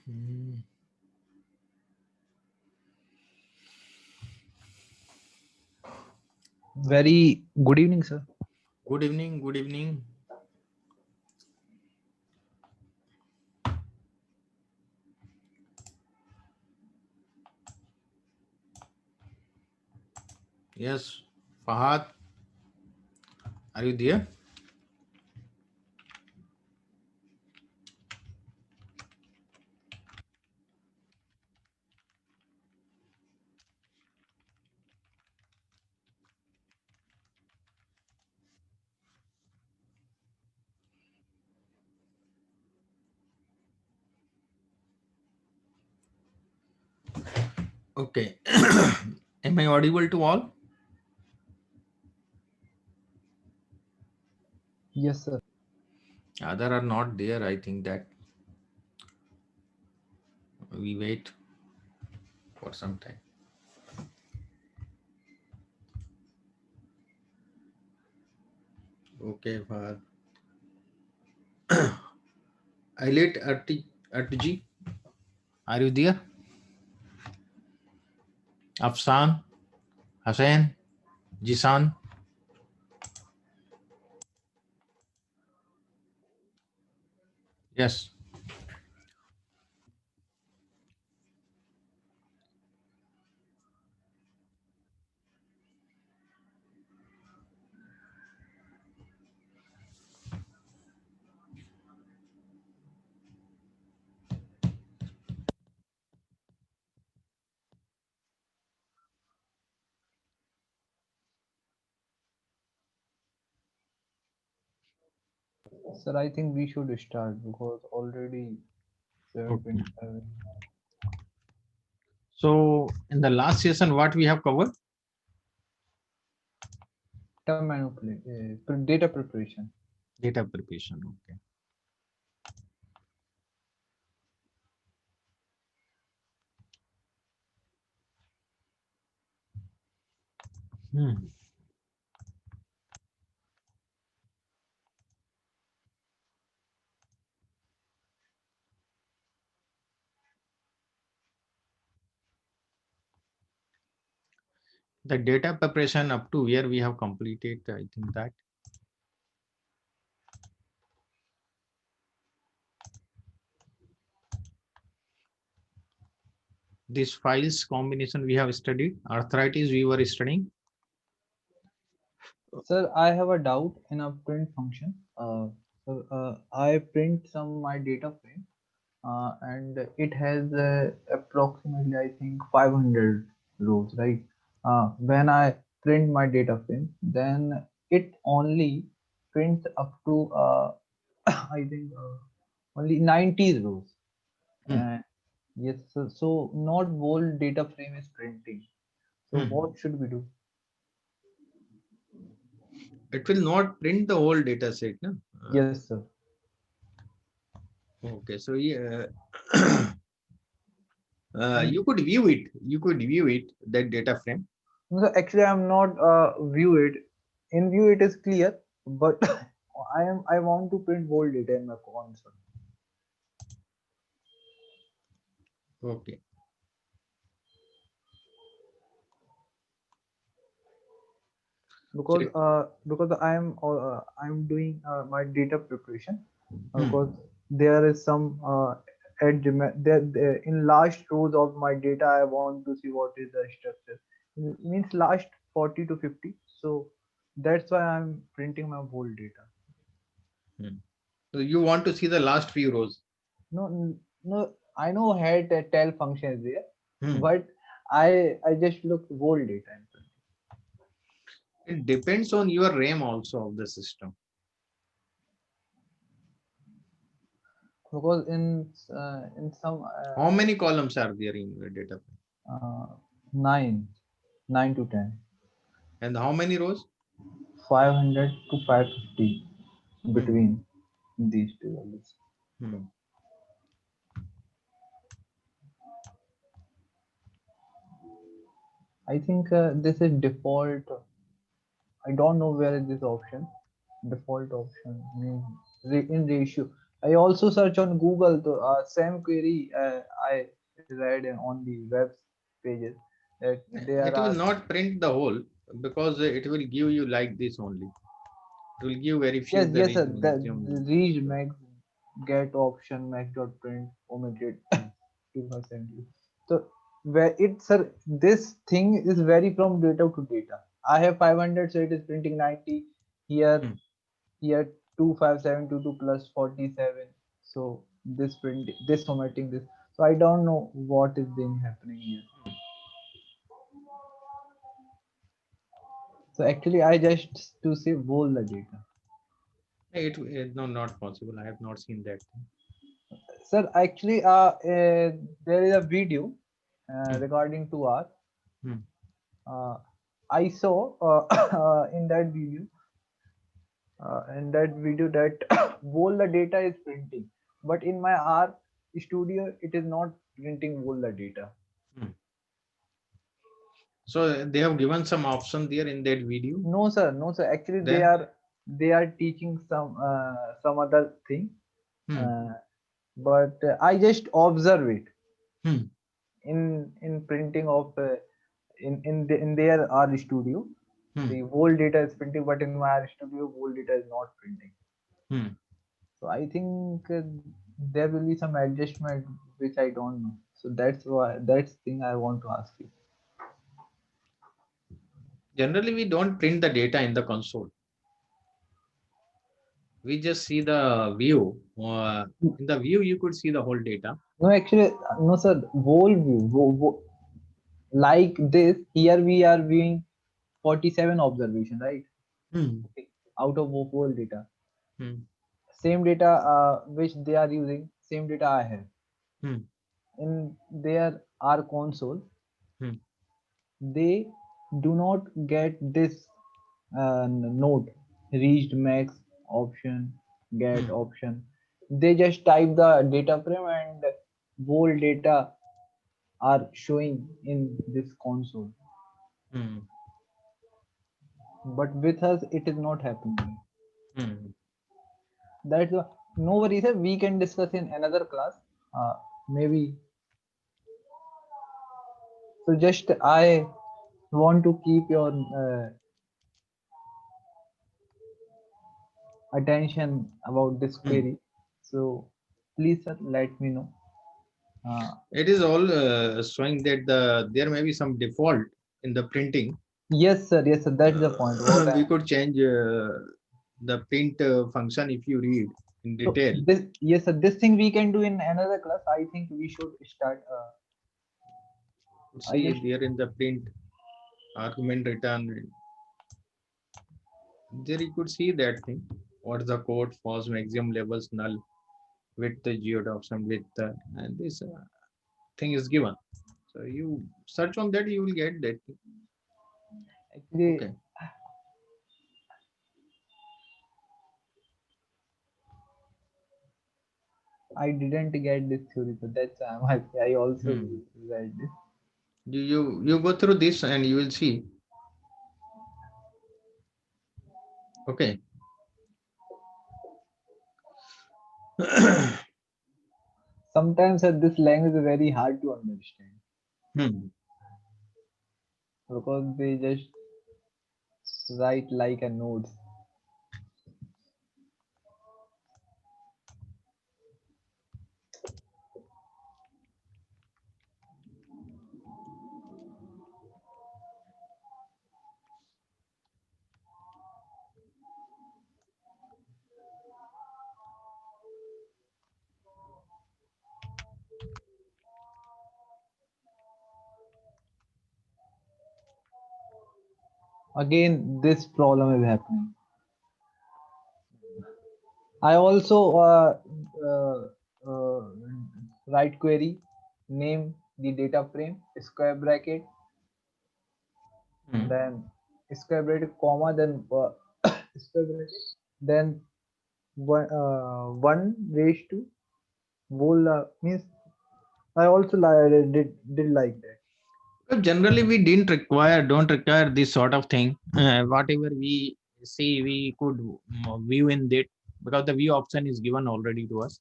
Hmm. Very good evening, sir. Good evening. Good evening. Yes, Fahad, are you there? Okay. Am I audible to all? Yes, sir. Other are not there. I think that we wait for some time. Okay, Fahad. Eilit Artiji, are you there? Afsan, Hussain, Jisan. Yes. Sir, I think we should start because already Okay. 7:27. So in the last session, what we have covered? Data preparation. Data preparation. Okay. Hmm. The data preparation up to where we have completed, I think that. This files combination we have studied. Arthritis we were studying. Sir, I have a doubt in a print function. I print some my data frame, and it has approximately I think 500 rows, right? When I print my data frame, then it only prints up to I think only 90 rows. Hmm. Yes, so not whole data frame is printing. So Hmm. what should we do? It will not print the whole data set. No? Yes, sir. Okay, so yeah, And you could view it. You could view it, that data frame. so actually, I'm not view it. In view, it is clear, but I want to print whole data in my console Okay. because Check. I'm doing my data preparation Hmm. because there is some there in last rows of my data I want to see what is the structure. It means last 40 to 50. So that's why I'm printing my whole data. Hmm. So you want to see the last few rows. No, I know head tell function is there, Hmm. but I just look whole data in print. It depends on your RAM also of the system. Because in some How many columns are there in your data frame? uh, 9 9 to 10, And how many rows? 500 to 550 Hmm. between these two values. Hmm. I think this is default. I don't know where is this option. Default option means in ratio. I also search on Google the same query I read on the web pages that there It will are. not print the whole because it will give you like this only. It will give very few Yes, the yes, sir. reach The maximum. read max get option max dot print omitted Hmm. 2070. So where it, sir, this thing is vary from data to data. I have 500, so it is printing 90. Here, Hmm. here 25722 plus 47. So this print, this formatting this. So I don't know what is being happening here. So actually, I just to say whole the data. No, not possible. I have not seen that thing. Sir, actually, there is a video Hmm. regarding to R. Hmm. I saw in that video that whole the data is printing, but in my R studio, it is not printing whole the data. Hmm. So they have given some option there in that video. No, sir, no, sir. Actually, Then, they are teaching some other thing, hmm. uh, but I just observe it Hmm. in printing of in their R studio. Hmm. The whole data is printing, but in my R studio, whole data is not printing. Hmm. So I think there will be some adjustment which I don't know. So that's thing I want to ask you. Generally, we don't print the data in the console. We just see the view. In the view, you could see the whole data. No, actually, no, sir. Whole view, like this. Here we are viewing 47 observation, right? Hmm. Okay. Out of whole data, Hmm. same data which they are using, same data I have Hmm. in their R console. Hmm. They do not get this note reached max option get Hmm. option. They just type the data frame and whole data are showing in this console, Hmm. but with us it is not happening. Hmm. That's no worries, sir. We can discuss in another class, maybe. So just I want to keep your attention about this Hmm. query. So please, sir, let me know. Uh, It is all showing that there may be some default in the printing. yes, sir. Yes, sir. That's the point. What I We could change the print function if you read in so detail. this yes, sir. This thing we can do in another class. I think we should start. I See just there in the print argument return. There you could see that thing. What is the code false maximum levels null with the geodoption with and this thing is given. So you search on that, you will get that thing. actually Okay. I didn't get this theory, so that's I also Hmm. read this. You go through this and you will see. Okay. Sometimes this language is very hard to understand Hmm. because they just write like a notes. Again, this problem is happening. I also uh, uh, write query, name the data frame, square bracket, Hmm. then square bracket, comma, then square bracket, then one raised to whole means I also did like that. But generally, we don't require this sort of thing. Whatever we see, we could view in that. because the view option is given already to us.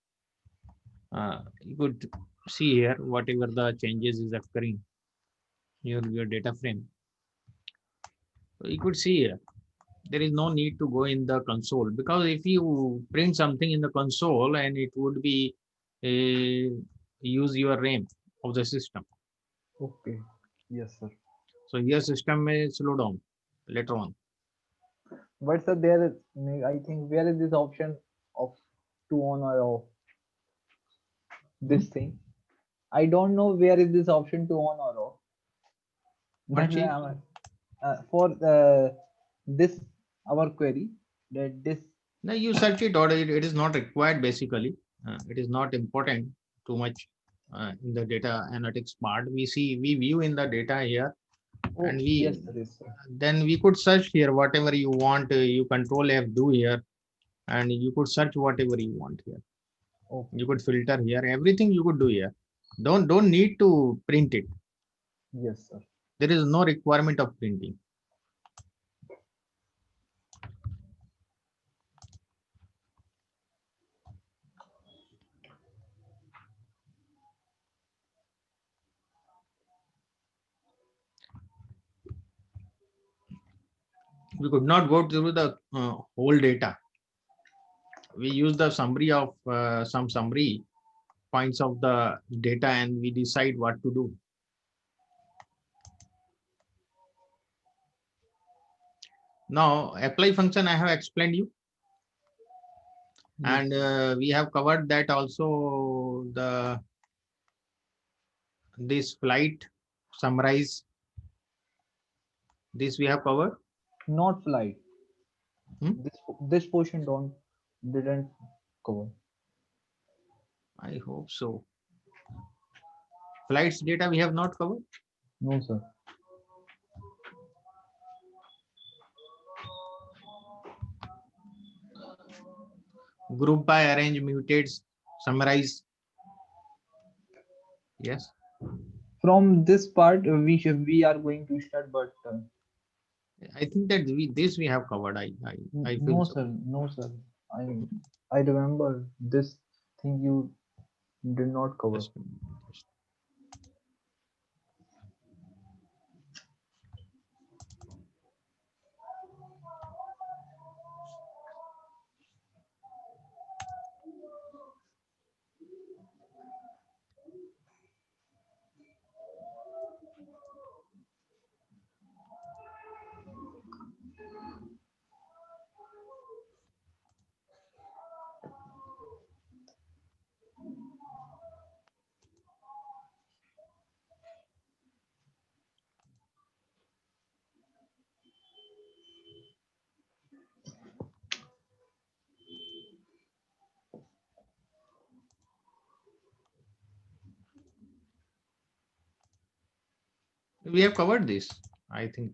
You could see here whatever the changes is occurring your data frame. So you could see here there is no need to go in the console, because if you print something in the console and it would be use your RAM of the system. Okay. Yes, sir. So your system may slow down later on. But sir, there is, I think, where is this option of to on or off Hmm? this thing? I don't know where is this option to on or off. What That's why change? I'm for this our query that this. Now you search it or it is not required basically. It is not important too much in the data analytics part. We view in the data here, Oh and yes, we sir, yes, sir. then we could search here whatever you want. You control F do here, and you could search whatever you want here. You Okay. could filter here. Everything you could do here. Don't need to print it. Yes, sir. There is no requirement of printing. We could not go through the whole data. We use the summary of some summary points of the data and we decide what to do. Now apply function I have explained you, Yes, and sir. we have covered that also. The this flight summarize, this we have covered. Not flight. Hmm? This portion don't didn't cover. I hope so. Flights data we have not covered. No, sir. Group by, arrange, mutate, summarize. Yes. From this part, we are going to start, but I think that this we have covered. I feel no, so. sir, no, sir. I I remember this thing you did not cover. Just a minute, just- we have covered this. I think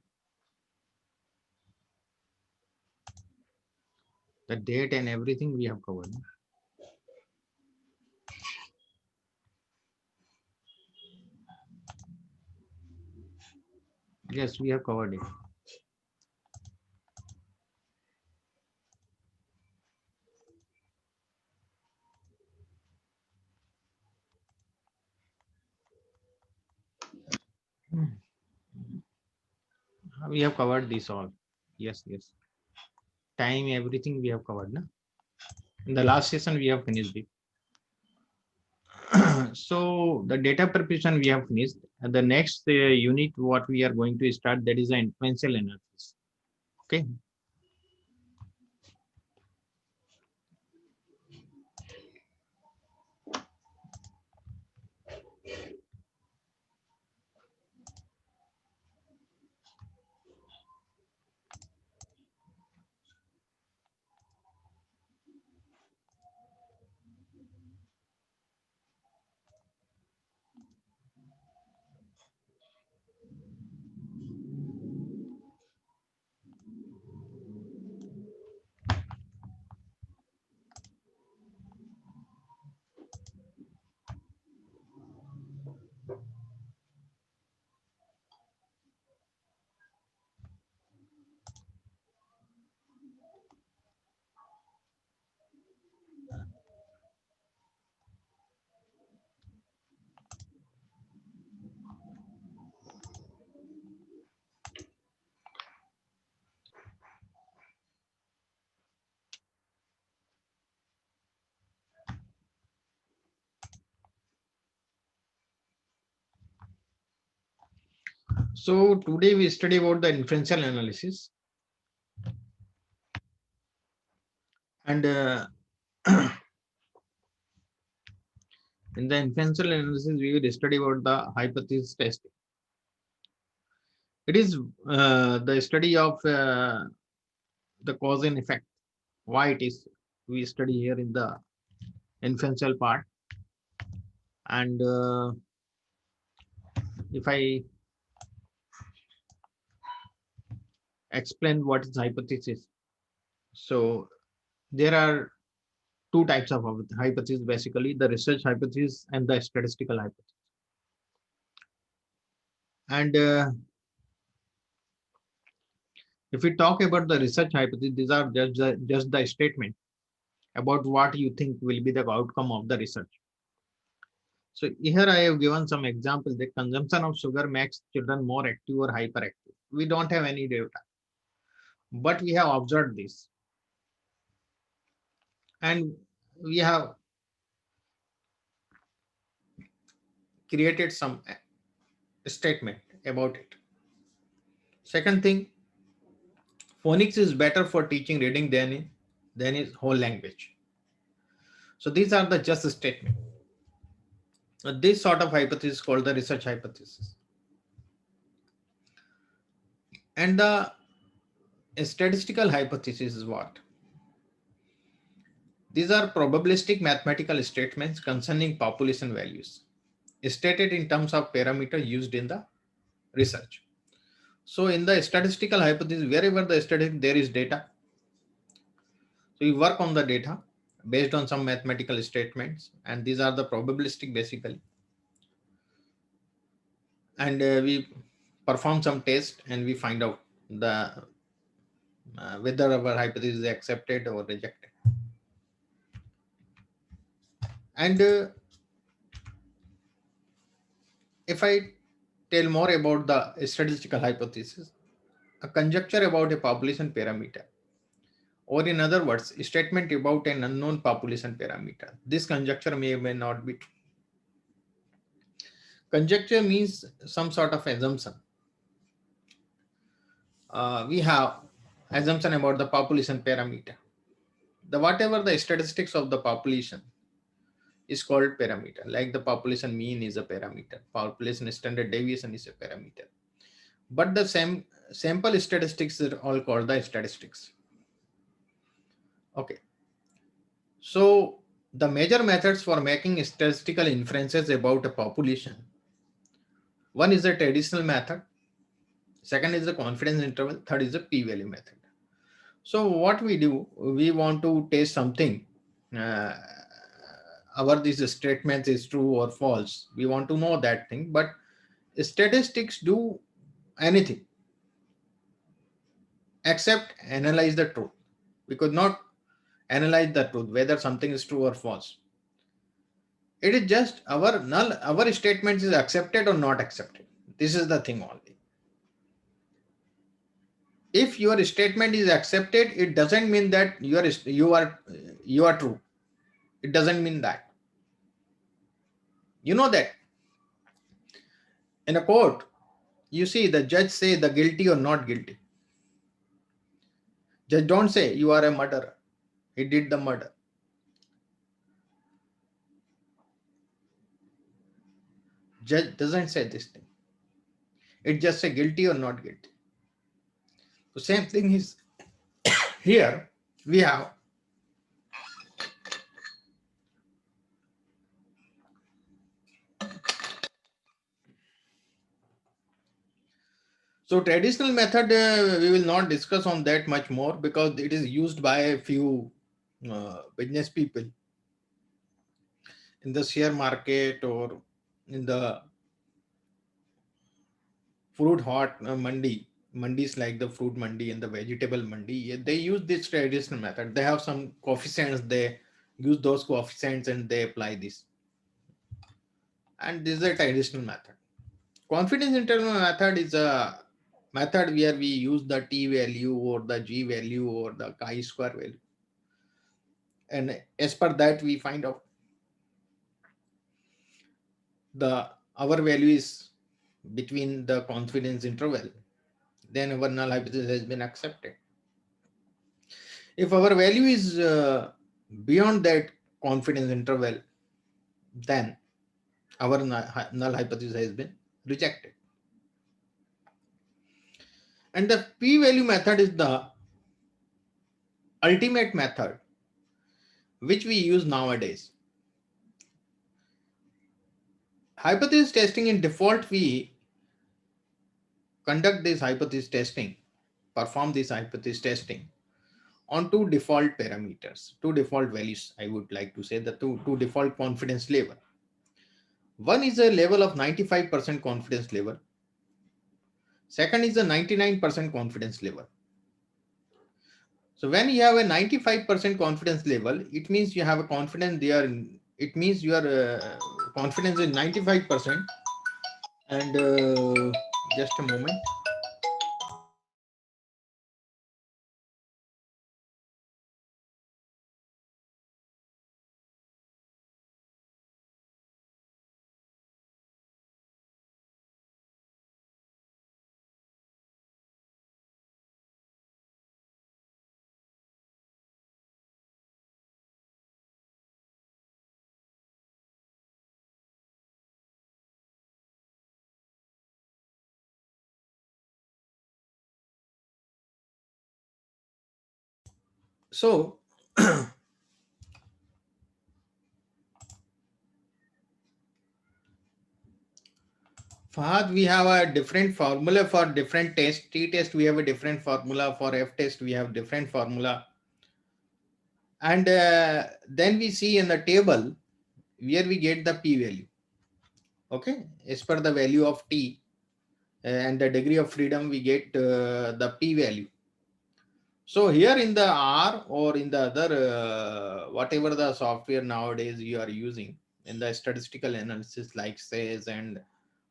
the date and everything we have covered. Yes, we have covered it. We have covered this all. Yes, yes. Time, everything we have covered. Na? In the last session, we have finished it. So the data preparation we have finished. And the next unit, what we are going to start, that is the inferential analysis. Okay. So today we study about the inferential analysis, and in the inferential analysis we will study about the hypothesis testing. It is the study of the cause and effect. Why it is we study here in the inferential part, and if I explain what is hypothesis, so there are two types of hypothesis, basically the research hypothesis and the statistical hypothesis. And if we talk about the research hypothesis, these are just the statement about what you think will be the outcome of the research. So here I have given some examples. The consumption of sugar makes children more active or hyperactive. We don't have any data, but we have observed this, and we have created some statement about it. Second thing, phonics is better for teaching reading than is whole language. So these are the just statement. This sort of hypothesis is called the research hypothesis. And the statistical hypothesis is what? These are probabilistic mathematical statements concerning population values, stated in terms of parameters used in the research. So in the statistical hypothesis, wherever the statistic there is data, so you work on the data based on some mathematical statements, and these are the probabilistic basically. And we perform some test and we find out the whether our hypothesis is accepted or rejected. And if I tell more about the statistical hypothesis, a conjecture about a population parameter, or in other words, a statement about an unknown population parameter. This conjecture may or may not be true. Conjecture means some sort of assumption. We have assumption about the population parameter. The whatever the statistics of the population is called parameter. Like the population mean is a parameter, population standard deviation is a parameter. But the same sample statistics are all called the statistics. Okay. So the major methods for making statistical inferences about a population. One is the traditional method. Second is the confidence interval. Third is the p-value method. So what we do, we want to test something. Uh, our this statement is true or false. We want to know that thing, but statistics do anything except analyze the truth. We could not analyze the truth, whether something is true or false. It is just our null, our statement is accepted or not accepted. This is the thing only. If your statement is accepted, it doesn't mean that you are true. It doesn't mean that. You know that in a court, you see the judge say the guilty or not guilty. Judge don't say you are a murderer. He did the murder. Judge doesn't say this thing. It just say guilty or not guilty. The same thing is here. We have so traditional method. We will not discuss on that much more because it is used by a few business people in the share market or in the fruit hot mandis like the fruit mandi and the vegetable mandi. They use this traditional method. They have some coefficients. They use those coefficients and they apply this. And this is a traditional method. Confidence interval method is a method where we use the t value or the g value or the chi-square value, and as per that we find out the our value is between the confidence interval, then our null hypothesis has been accepted. If our value is beyond that confidence interval, then our null hypothesis has been rejected. And the p-value method is the ultimate method which we use nowadays. Hypothesis testing, in default, we conduct this hypothesis testing, perform this hypothesis testing on two default parameters, two default values. I would like to say the two default confidence level. One is a level of 95% confidence level. Second is a 99% confidence level. So when you have a 95% confidence level, it means you have a confidence there. It means your confidence is 95%. And just a moment. So Fahad, we have a different formula for different tests. T-test, we have a different formula. For F-test, we have different formula. And then we see in the table where we get the p-value. Okay, as per the value of t and the degree of freedom, we get the p-value. So here in the R or in the other, whatever the software nowadays you are using in the statistical analysis like SAS and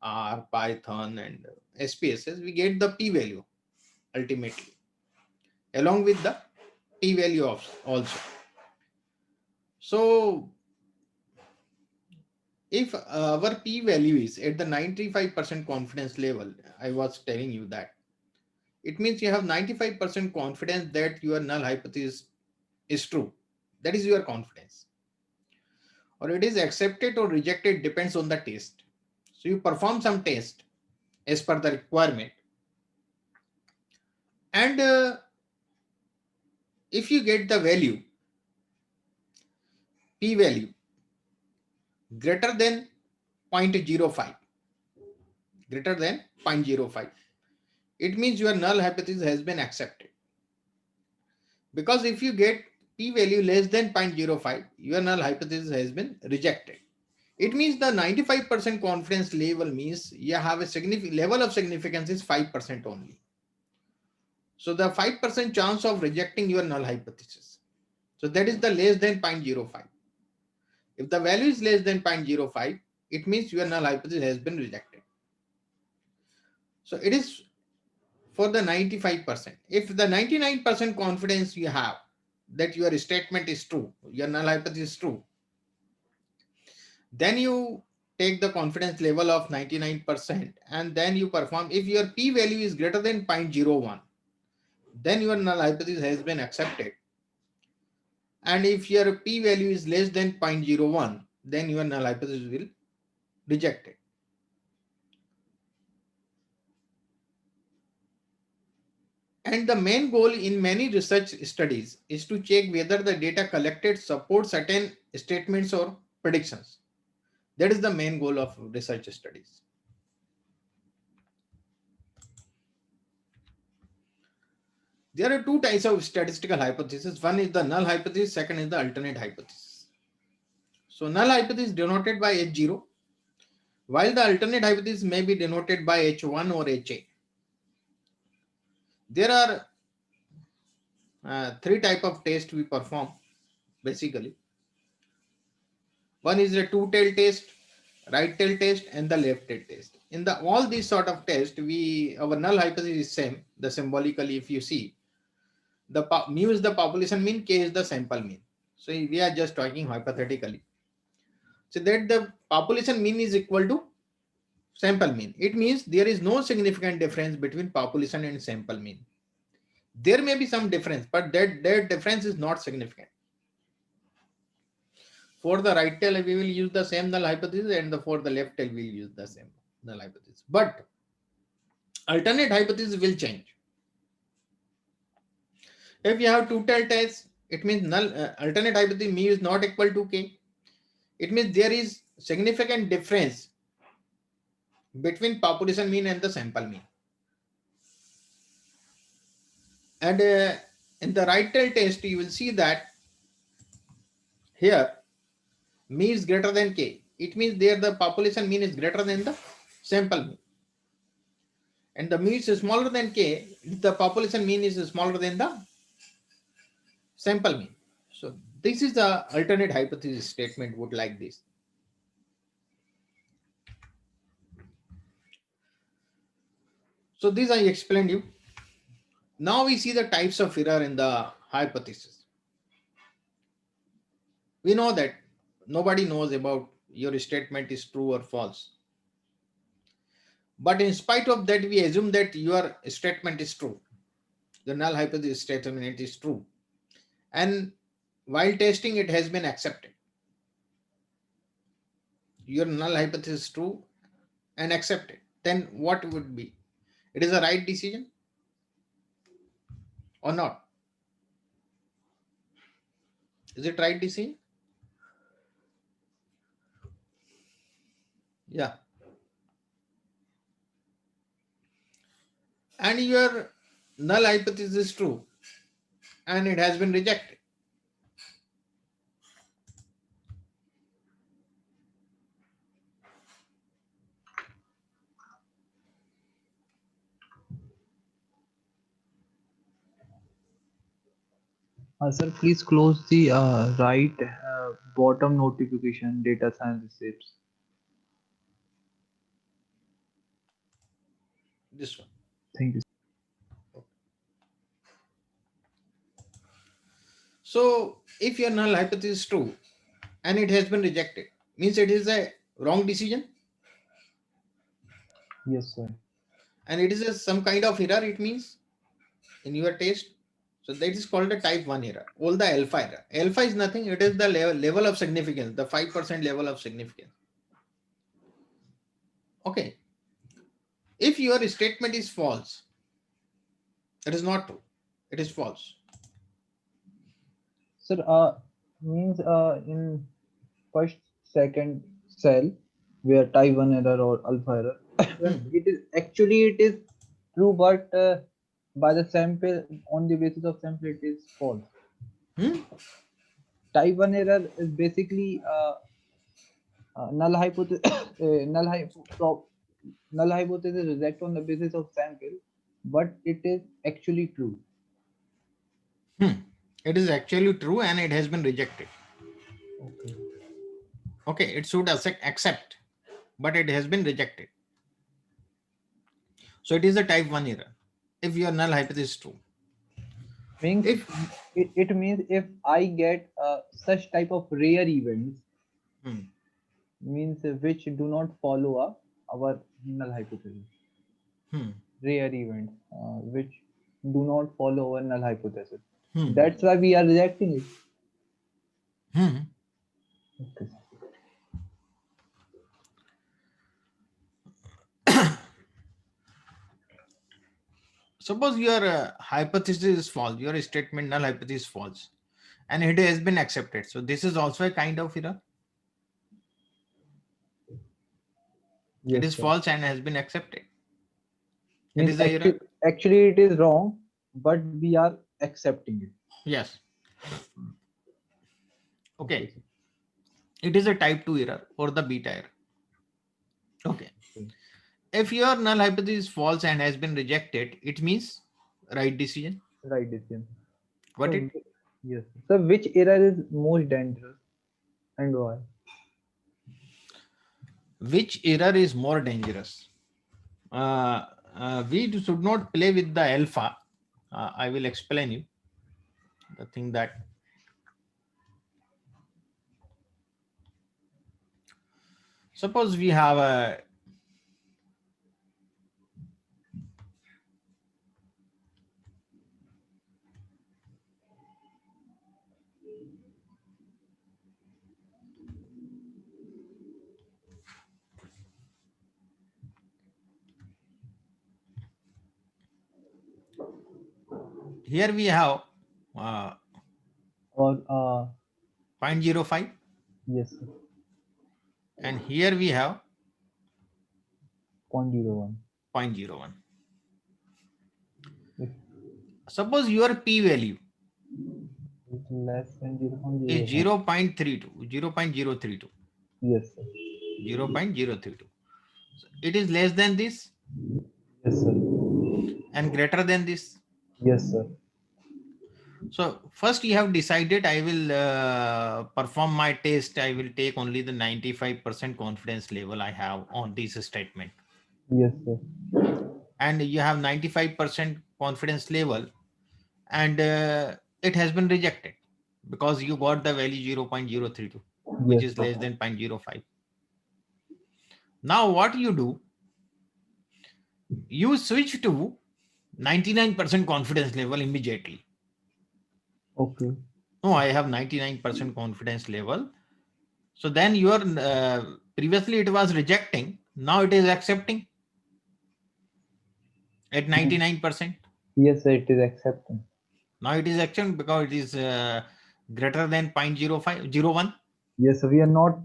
R, Python and SPSS, we get the p-value ultimately along with the p-value also. So if our p-value is at the 95% confidence level, I was telling you that, it means you have 95% confidence that your null hypothesis is true. That is your confidence. Or it is accepted or rejected depends on the test. So you perform some test as per the requirement. And if you get the value, p-value greater than 0.05, greater than 0.05, it means your null hypothesis has been accepted. Because if you get p-value less than 0.05, your null hypothesis has been rejected. It means the 95% confidence level means you have a significant level of significance is 5% only. So the 5% chance of rejecting your null hypothesis. So that is the less than 0.05. If the value is less than 0.05, it means your null hypothesis has been rejected. So it is for the 95%. If the 99% confidence you have that your statement is true, your null hypothesis is true, then you take the confidence level of 99% and then you perform. If your p-value is greater than 0.01, then your null hypothesis has been accepted. And if your p-value is less than 0.01, then your null hypothesis will reject it. And the main goal in many research studies is to check whether the data collected supports certain statements or predictions. That is the main goal of research studies. There are two types of statistical hypothesis. One is the null hypothesis, second is the alternate hypothesis. So null hypothesis denoted by H0, while the alternate hypothesis may be denoted by H1 or HA. There are three types of tests we perform basically. One is a two-tailed test, right tail test, and the left tail test. In the all these sort of tests, our null hypothesis is same. The symbolically, if you see, the mu is the population mean, k is the sample mean. So we are just talking hypothetically. So that the population mean is equal to Sample mean. It means there is no significant difference between population and sample mean. There may be some difference, but that difference is not significant. For the right tail, we will use the same null hypothesis, and for the left tail, we will use the same null hypothesis. But alternate hypothesis will change. If you have two tail tests, it means null alternate hypothesis mu is not equal to k. It means there is significant difference between population mean and the sample mean. And in the right tail test, you will see that here mean is greater than k. It means there the population mean is greater than the sample mean. And the mean is smaller than k, the population mean is smaller than the sample mean. So this is the alternate hypothesis statement would like this. So this I explained you. Now we see the types of error in the hypothesis. We know that nobody knows about your statement is true or false. But in spite of that, we assume that your statement is true. The null hypothesis statement is true. And while testing, it has been accepted. Your null hypothesis is true and accepted. Then what would be? It is a right decision or not? Is it right decision? Yeah. And your null hypothesis is true and it has been rejected. Sir, please close the right bottom notification data science receipts. This one. Thank you. So if your null hypothesis is true and it has been rejected, means it is a wrong decision. Yes, sir. And it is some kind of error, it means in your test. So that is called a type 1 error, all the alpha error. Alpha is nothing, it is the level of significance, the 5% level of significance. Okay. If your statement is false, it is not true, it is false. Sir, means in first, second cell where type 1 error or alpha error, it is true, but by the sample, on the basis of sample, it is false. Type 1 error is basically null hypothesis null hypothesis reject on the basis of sample, but it is actually true. It is actually true and it has been rejected. Okay. Okay, it should accept, but it has been rejected. So it is a type 1 error if your null hypothesis is true. Means it means if I get such type of rare events, means which do not follow up our null hypothesis. Rare events which do not follow our null hypothesis. That's why we are rejecting it. Okay. Suppose your hypothesis is false, your statement null hypothesis is false, and it has been accepted. So this is also a kind of error. Yes, it is sir. false and has been accepted. Means It is a error. Actually, it is wrong, but we are accepting it. Yes. Okay. It is a type 2 error or the beta error. Okay. If your null hypothesis is false and has been rejected, it means right decision. Right decision. Got So, it? yes. So which error is most dangerous and why? Which error is more dangerous? We should not play with the alpha. I will explain you the thing that suppose we have a here we have uh, Or 0.05, yes, sir. and here we have 0.01. 0.01. If Suppose your p value it's less than is 0.05. 0.32, 0.032, Yes, sir. 0.032. It is less than this Yes, sir. and greater than this. Yes, sir. So first you have decided I will perform my test. I will take only the 95% confidence level I have on this statement. Yes, sir. And you have 95% confidence level, and it has been rejected because you got the value 0.032, which Yes, is sir. less than 0.05. Now what you do, you switch to 99% confidence level immediately. Okay. No, I have 99% confidence level. So then your previously it was rejecting, now it is accepting at 99%. Yes, sir. It is accepting. Now it is accepting because it is greater than 0.0501. Yes, sir. We are not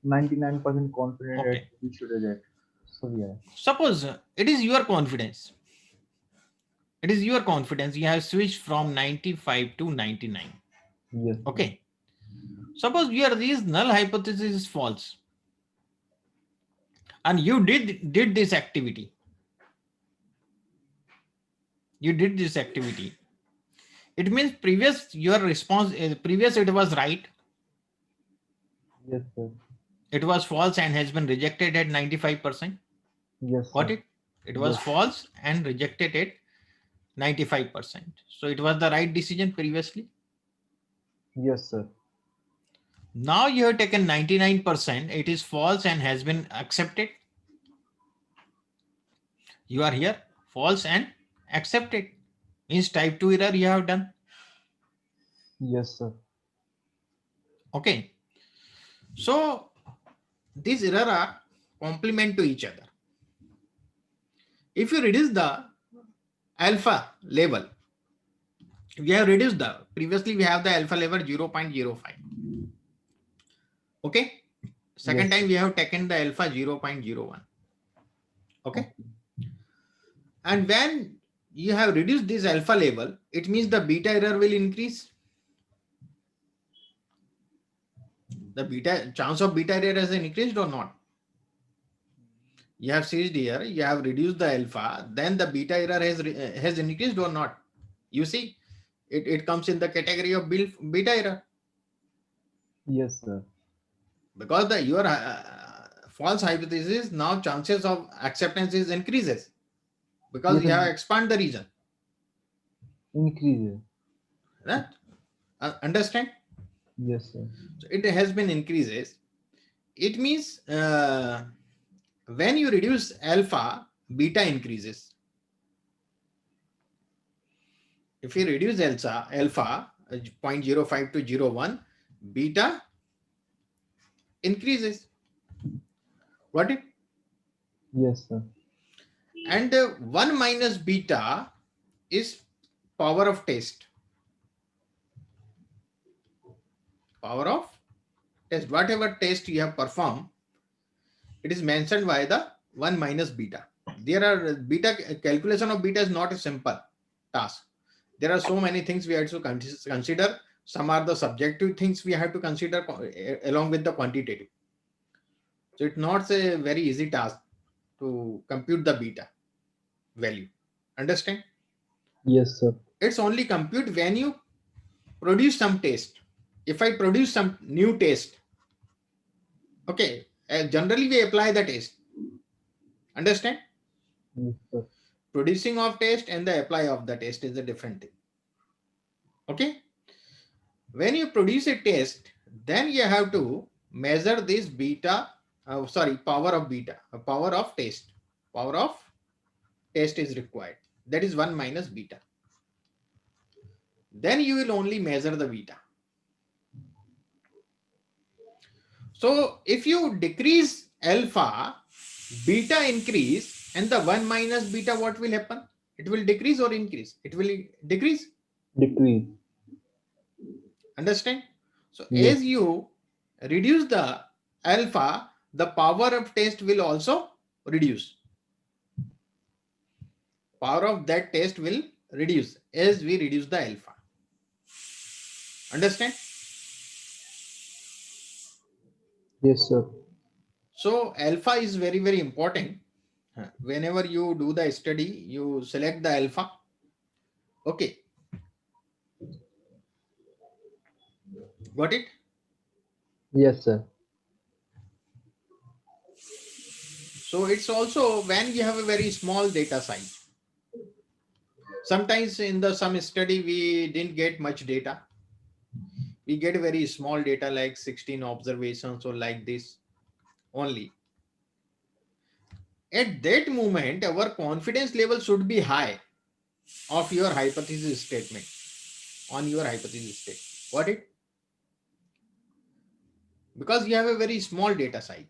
99% confident that Okay. we should reject. So yeah. Suppose it is your confidence. It is your confidence. You have switched from 95 to 99. Yes, sir. Okay. Suppose your this null hypothesis is false, and you did this activity. You did this activity. It means previous your response previous it was right. Yes, sir. It was false and has been rejected at 95%. Yes, Got sir. it? It was Yes. false and rejected at 95%. So it was the right decision previously. Yes, sir. Now you have taken 99%. It is false and has been accepted. You are here, false and accepted. Means type 2 error you have done. Yes, sir. Okay. So these errors are complement to each other. If you reduce the alpha level, we have reduced the previously we have the alpha level 0.05. Okay. Second Yes, time sir. we have taken the alpha 0.01. Okay. And when you have reduced this alpha level, it means the beta error will increase. The beta chance of beta error has increased or not? You have seized here, you have reduced the alpha, then the beta error has increased or not? You see, it comes in the category of beta error Yes, sir. because the your false hypothesis now chances of acceptance is increases because Yes, you sir. have expand the region. Increases. Right? Understand? Yes, sir. So it has been increases. It means when you reduce alpha, beta increases. If you reduce alpha 0.05 to 0.1, beta increases. Got it? Yes, sir. And 1 minus beta is power of test. Power of test. Whatever test you have performed, it is mentioned by the 1 minus beta. There are beta calculation of beta is not a simple task. There are so many things we have to consider. Some are the subjective things we have to consider along with the quantitative. So it's not a very easy task to compute the beta value. Understand? Yes, sir. It's only compute when you produce some test. If I produce some new test, okay, generally we apply the test. Understand? Yes, sir. Producing of test and the apply of the test is a different thing. Okay. When you produce a test, then you have to measure this beta, power of beta, power of test. Power of test is required. That is 1 minus beta. Then you will only measure the beta. So if you decrease alpha, beta increase, and the 1 minus beta, what will happen? It will decrease or increase? It will decrease. Decrease. Understand? So Yes. as you reduce the alpha, the power of test will also reduce. Power of that test will reduce as we reduce the alpha. Understand? Yes, sir. So alpha is very, very important. Whenever you do the study, you select the alpha. Okay, got it? Yes, sir. So it's also when you have a very small data size. Sometimes in the some study we didn't get much data. We get very small data like 16 observations or like this only. At that moment, our confidence level should be high of your hypothesis statement, on your hypothesis statement. Got it? Because you have a very small data size.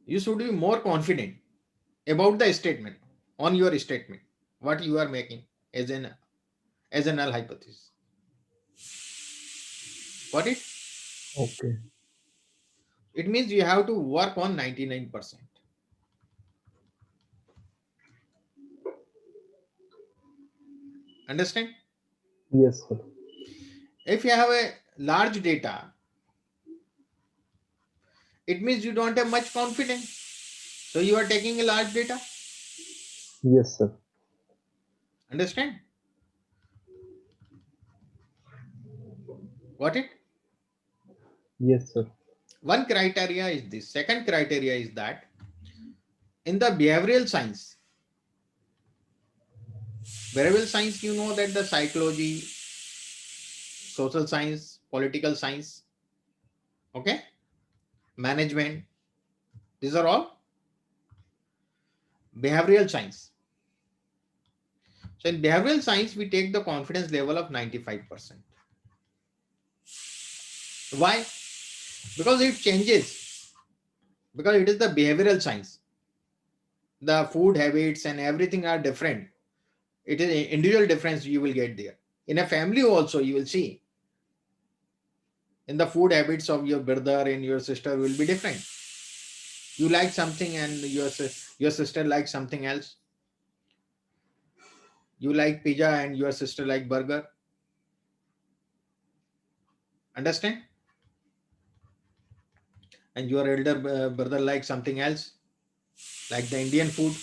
You should be more confident about the statement, on your statement, what you are making as a null hypothesis. Got it? Okay. It means you have to work on 99%. Understand? Yes, sir. If you have a large data, it means you don't have much confidence. So you are taking a large data. Yes, sir. Understand? Got it? Yes, sir. One criteria is this. Second criteria is that in the behavioral science, you know that the psychology, social science, political science, okay, management, these are all behavioral science. So in behavioral science, we take the confidence level of 95%. Why? Because it changes. Because it is the behavioral science. The food habits and everything are different. It is an individual difference you will get there. In a family also, you will see in the food habits of your brother and your sister will be different. You like something and your sister likes something else. You like pizza and your sister like burger. Understand? And your elder brother likes something else, like the Indian food.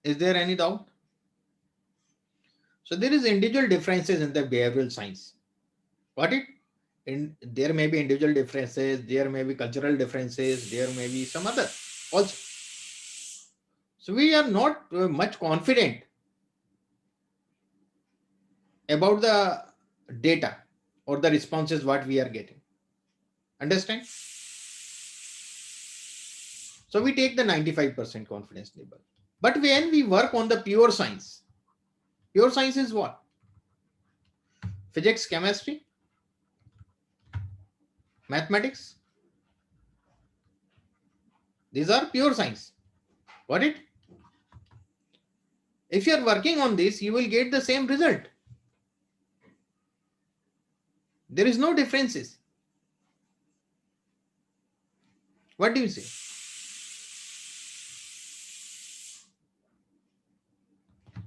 Is there any doubt? So there is individual differences in the behavioral science. Got it? There may be individual differences, there may be cultural differences, there may be some other also. So we are not much confident about the data or the responses what we are getting. Understand? So we take the 95% confidence level. But when we work on the pure science is what? Physics, chemistry, mathematics. These are pure science. Got it? If you are working on this, you will get the same result. There is no differences. What do you say?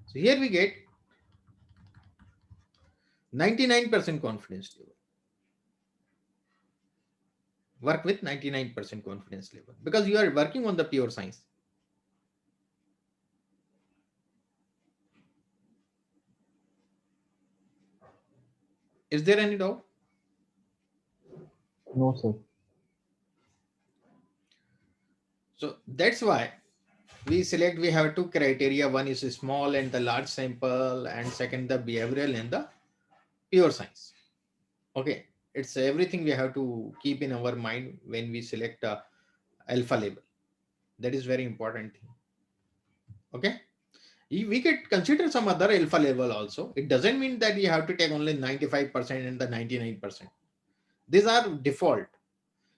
So here we get 99% confidence level. Work with 99% confidence level because you are working on the pure science. Is there any doubt? No, sir. So that's why we have two criteria. One is small and the large sample, and second the behavioral and the pure science. Okay, it's everything we have to keep in our mind when we select a alpha level. That is very important thing. Okay, we could consider some other alpha level also. It doesn't mean that you have to take only 95% and the 99%. These are default.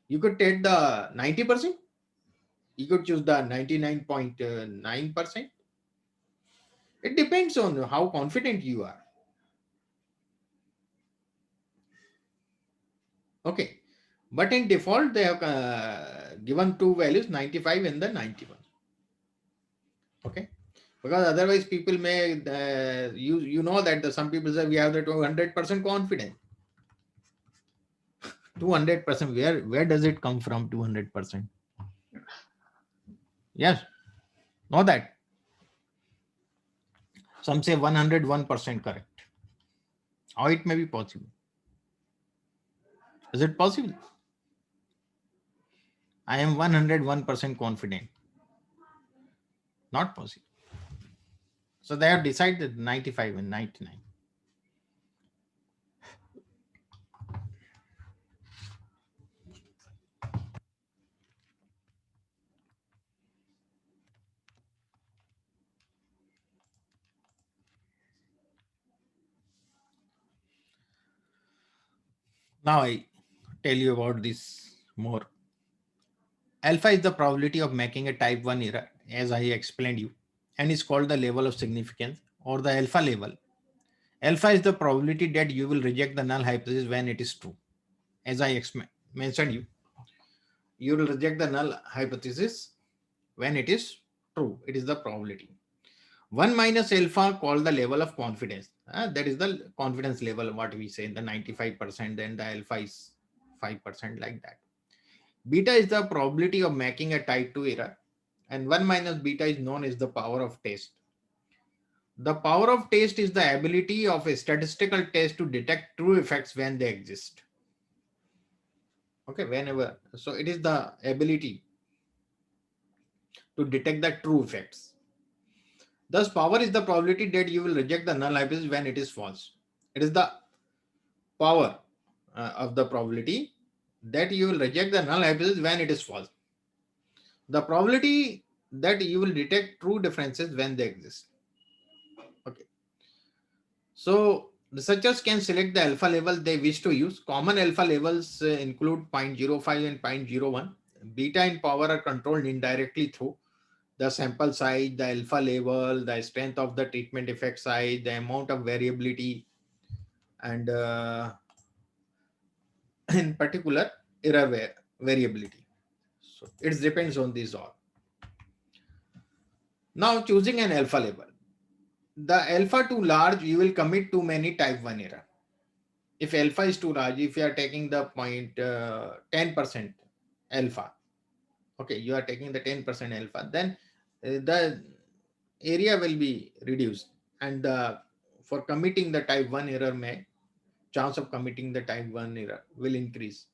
You could take the 90%, You could choose the 99.9%. It depends on how confident you are. Okay. But in default, they have given two values, 95 and the 91. Okay. Because otherwise people may, you know that some people say we have the 200% confidence. 200%, where does it come from? 200%. Yes, know that. Some say 101% correct. How it may be possible? Is it possible? I am 101% confident. Not possible. So they have decided 95 and 99. Now I tell you about this more. Alpha is the probability of making a type 1 error, as I explained you, and is called the level of significance or the alpha level. Alpha is the probability that you will reject the null hypothesis when it is true. As I mentioned you will reject the null hypothesis when it is true. It is the probability. 1 minus alpha called the level of confidence. That is the confidence level, what we say, the 95%, then the alpha is 5%, like that. Beta is the probability of making a type 2 error, and 1 minus beta is known as the power of test. The power of test is the ability of a statistical test to detect true effects when they exist. Okay, whenever. So it is the ability to detect the true effects. Thus, power is the probability that you will reject the null hypothesis when it is false. It is the power of the probability that you will reject the null hypothesis when it is false. The probability that you will detect true differences when they exist. Okay. So researchers can select the alpha level they wish to use. Common alpha levels include 0.05 and 0.01. Beta and power are controlled indirectly through the sample size, the alpha level, the strength of the treatment effect size, the amount of variability, and in particular error variability. So it depends on these all. Now choosing an alpha level. The alpha too large, you will commit too many type 1 error. If alpha is too large, if you are taking the 10% alpha, okay, you are taking the 10% alpha, then the area will be reduced, and for committing the type 1 error may chance of committing the type 1 error will increase.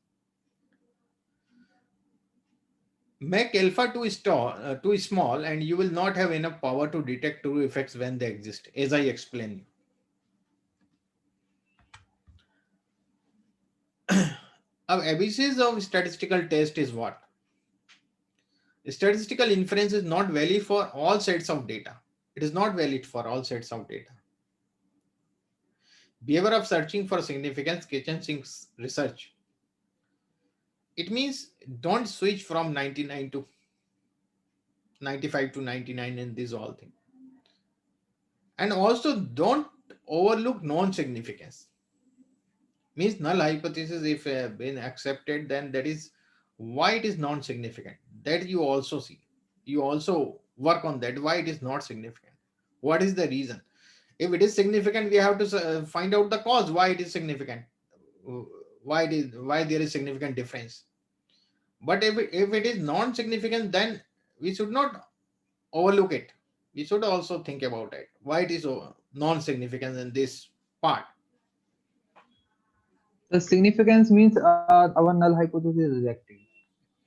Make alpha too small and you will not have enough power to detect true effects when they exist, as I explained. A basis of statistical test is what? Statistical inference is not valid for all sets of data. It is not valid for all sets of data. Behavior of searching for significance kitchen sinks research. It means don't switch from 99 to 95 to 99 in this all thing. And also don't overlook non-significance. Means null hypothesis, if been accepted, then that is why it is non-significant. That you also see. You also work on that, why it is not significant. What is the reason? If it is significant, we have to find out the cause why it is significant. Why there is significant difference. But if it is non-significant, then we should not overlook it. We should also think about it. Why it is non-significant in this part. The significance means our null hypothesis is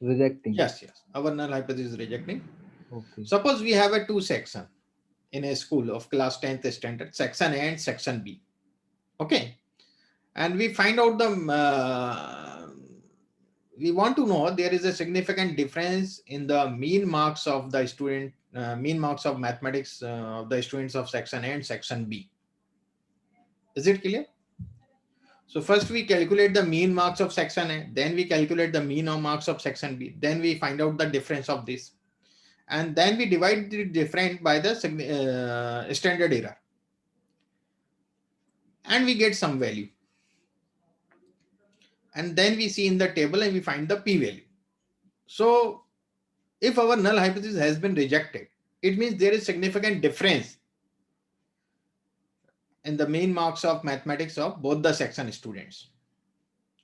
rejecting. Yes. Our null hypothesis is rejecting. Okay. Suppose we have a two section in a school of class 10th standard, section A and section B. Okay. And we find out we want to know there is a significant difference in the mean marks of the student, mean marks of mathematics of the students of section A and section B. Is it clear? So first we calculate the mean marks of section A, then we calculate the mean of marks of section B, then we find out the difference of this. and then we divide it different by the standard error, and we get some value. And then we see in the table and we find the p-value. So if our null hypothesis has been rejected, it means there is significant difference in the mean marks of mathematics of both the section students.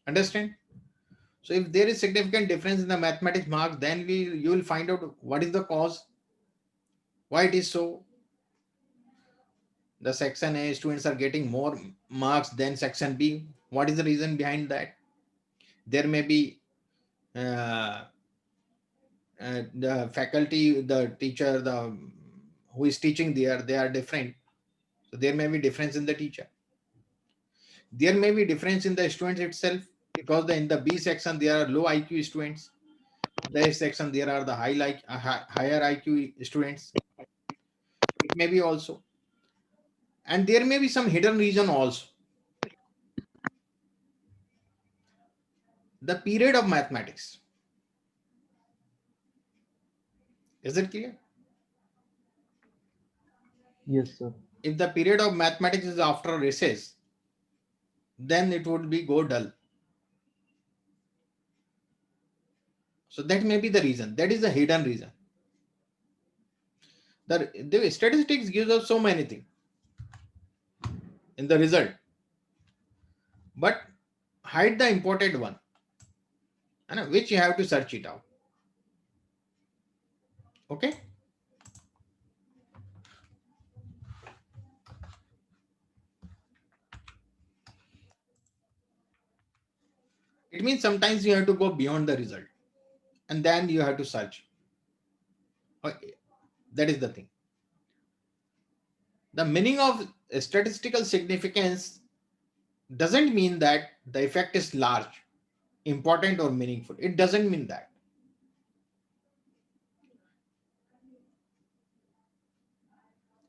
Understand? So if there is significant difference in the mathematics marks, then you will find out what is the cause, why it is so. The section A students are getting more marks than section B. What is the reason behind that? There may be the faculty, the teacher, the who is teaching there, they are different. So there may be difference in the teacher. There may be difference in the students itself, because in the B section there are low IQ students. The A section there are the higher IQ students. It may be also, and there may be some hidden reason also. The period of mathematics. Is it clear? Yes, sir. If the period of mathematics is after recess, then it would be go dull. So that may be the reason. That is the hidden reason. The statistics gives us so many things in the result, but hide the important one, which you have to search it out. Okay. It means sometimes you have to go beyond the result, and then you have to search. Okay. That is the thing. The meaning of statistical significance doesn't mean that the effect is large, important, or meaningful. It doesn't mean that.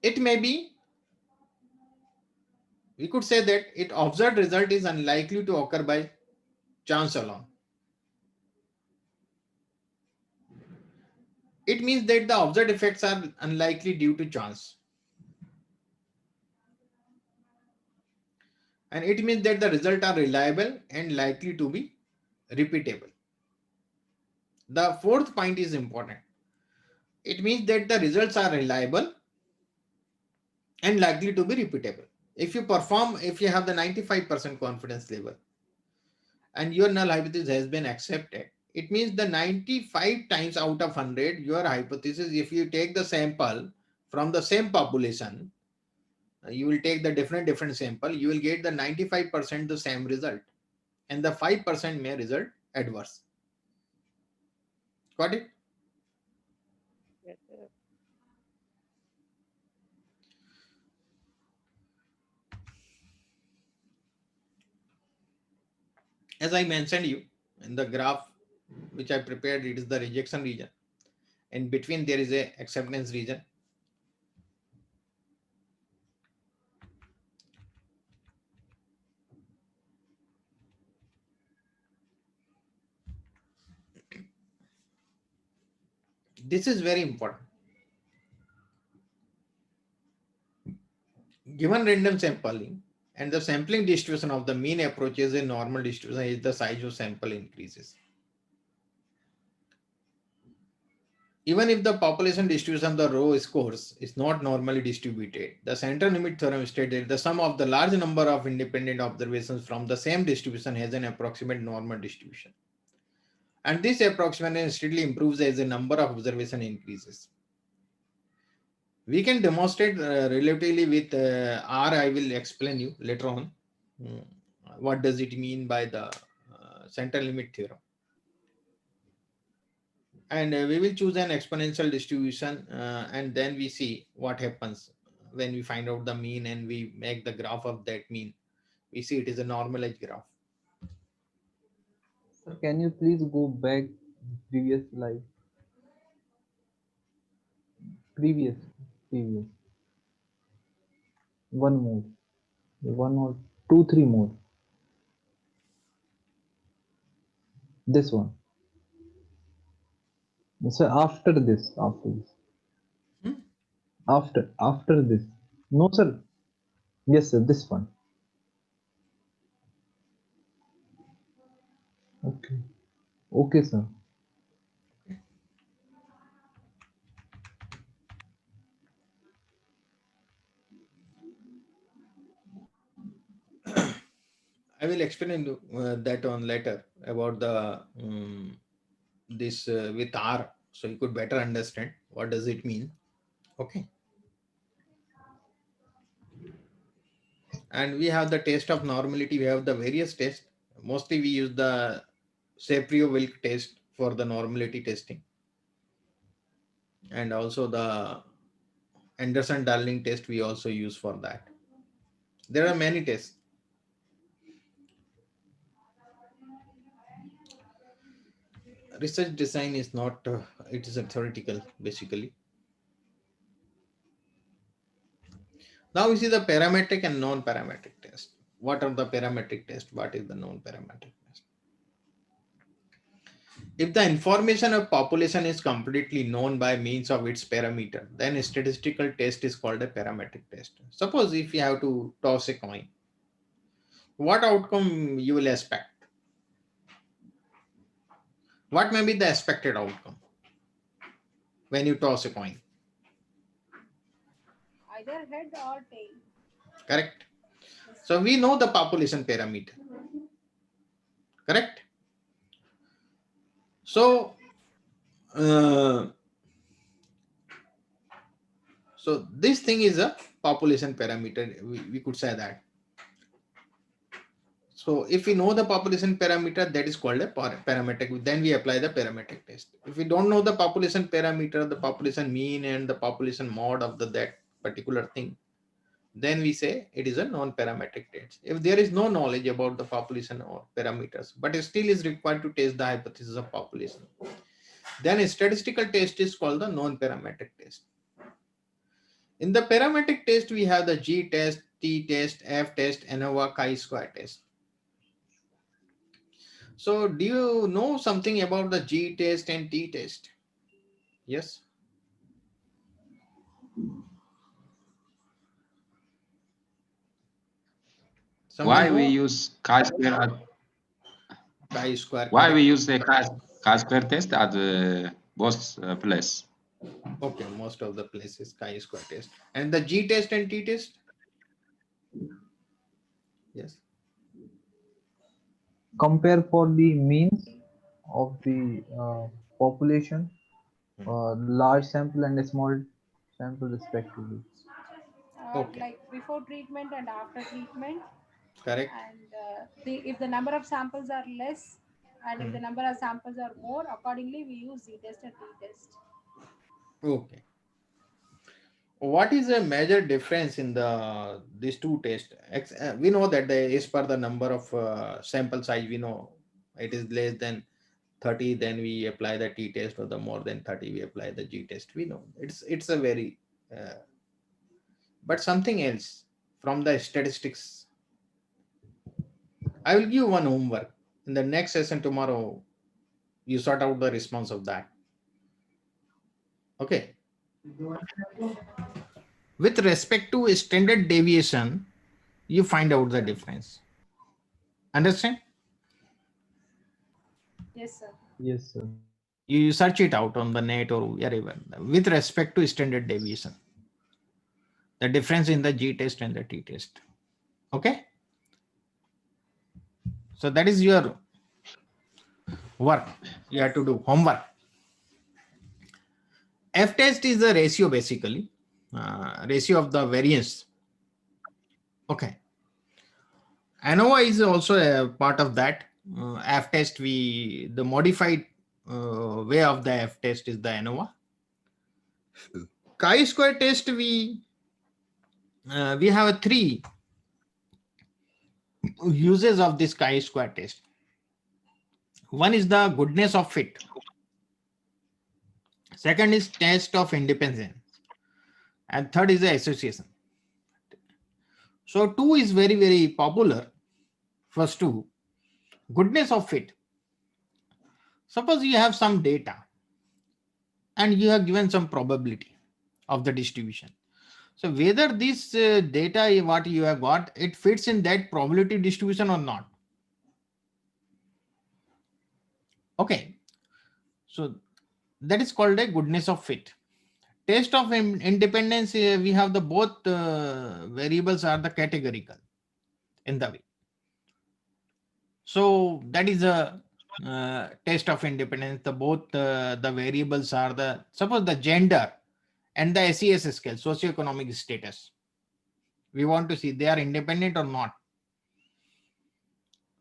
It may be, we could say that it observed result is unlikely to occur by chance alone. It means that the observed effects are unlikely due to chance. And it means that the results are reliable and likely to be repeatable. The fourth point is important. It means that the results are reliable and likely to be repeatable. If you have the 95% confidence level and your null hypothesis has been accepted, it means the 95 times out of 100, your hypothesis, if you take the sample from the same population, you will take the different sample, you will get the 95% the same result, and the 5% may result adverse. Got it? Yes, sir. As I mentioned you in the graph which I prepared, it is the rejection region. In between there is a acceptance region. This is very important. Given random sampling and the sampling distribution of the mean approaches a normal distribution as the size of sample increases. Even if the population distribution of the row scores is not normally distributed, the central limit theorem states that the sum of the large number of independent observations from the same distribution has an approximate normal distribution. And this approximation steadily improves as the number of observation increases. We can demonstrate relatively with R. I will explain you later on. What does it mean by the central limit theorem? And we will choose an exponential distribution, and then we see what happens when we find out the mean and we make the graph of that mean. We see it is a normalized graph. Sir, can you please go back previous slide? Previous. One more. One or two, three more. This one. So after this, Hmm? after this. No, sir. Yes, sir. This one. Okay. Okay, sir. I will explain that on later about the this with R, so you could better understand what does it mean. Okay, and we have the test of normality. We have the various tests. Mostly we use the Shapiro-Wilk test for the normality testing, and also the Anderson-Darling test we also use for that. There are many tests. Research design is not. It is a theoretical basically. Now we see the parametric and non-parametric test. What are the parametric test? What is the non-parametric test? If the information of population is completely known by means of its parameter, then a statistical test is called a parametric test. Suppose if you have to toss a coin, what outcome you will expect? What may be the expected outcome when you toss a coin? Either head or tail. Correct. So we know the population parameter. Correct. So uh, so this thing is a population parameter. We could say that. So if we know the population parameter, that is called a parametric. Then we apply the parametric test. If we don't know the population parameter, the population mean and the population mode of that particular thing, then we say it is a non-parametric test. If there is no knowledge about the population or parameters, but it still is required to test the hypothesis of population, then a statistical test is called the non-parametric test. In the parametric test, we have the G test, T test, F test, ANOVA, chi-square test. So do you know something about the G test and T test? Yes. Someone Why we know? use chi-square? Chi-square, Why we correct. use the chi-square test at both place? Okay, most of the places chi-square test. And the G test and T test? Yes. Compare for the means of the population, Hmm. large sample and a small sample respectively. Okay, Like before treatment and after treatment. correct. And if the number of samples are less and if Hmm. the number of samples are more, accordingly we use Z test and T test. Okay. What is a major difference in the these two tests? We know that as per the number of sample size, we know it is less than 30, then we apply the T test, or the more than 30, we apply the G test. We know it's a very, uh, but something else from the statistics. I will give one homework in the next session tomorrow. You sort out the response of that. Okay. With respect to standard deviation, you find out the difference. Understand? Yes, sir. Yes, sir. You search it out on the net or wherever. With respect to standard deviation, the difference in the G test and the T test. Okay. So that is your work. You have to do homework. F test is the ratio basically, ratio of the variance. Okay. ANOVA is also a part of that. F test, the modified way of the F test is the ANOVA. Chi-square test, we have three uses of this chi-square test. One is the goodness of fit. Second is test of independence. And third is the association. So two is very, very popular. First two, goodness of fit. Suppose you have some data and you have given some probability of the distribution. So whether this data what you have got, it fits in that probability distribution or not. Okay, so that is called a goodness of fit. Test of independence, we have the both variables are the categorical in the way. So that is a test of independence. The both the variables are the, suppose the gender and the SES scale, socioeconomic status. We want to see they are independent or not.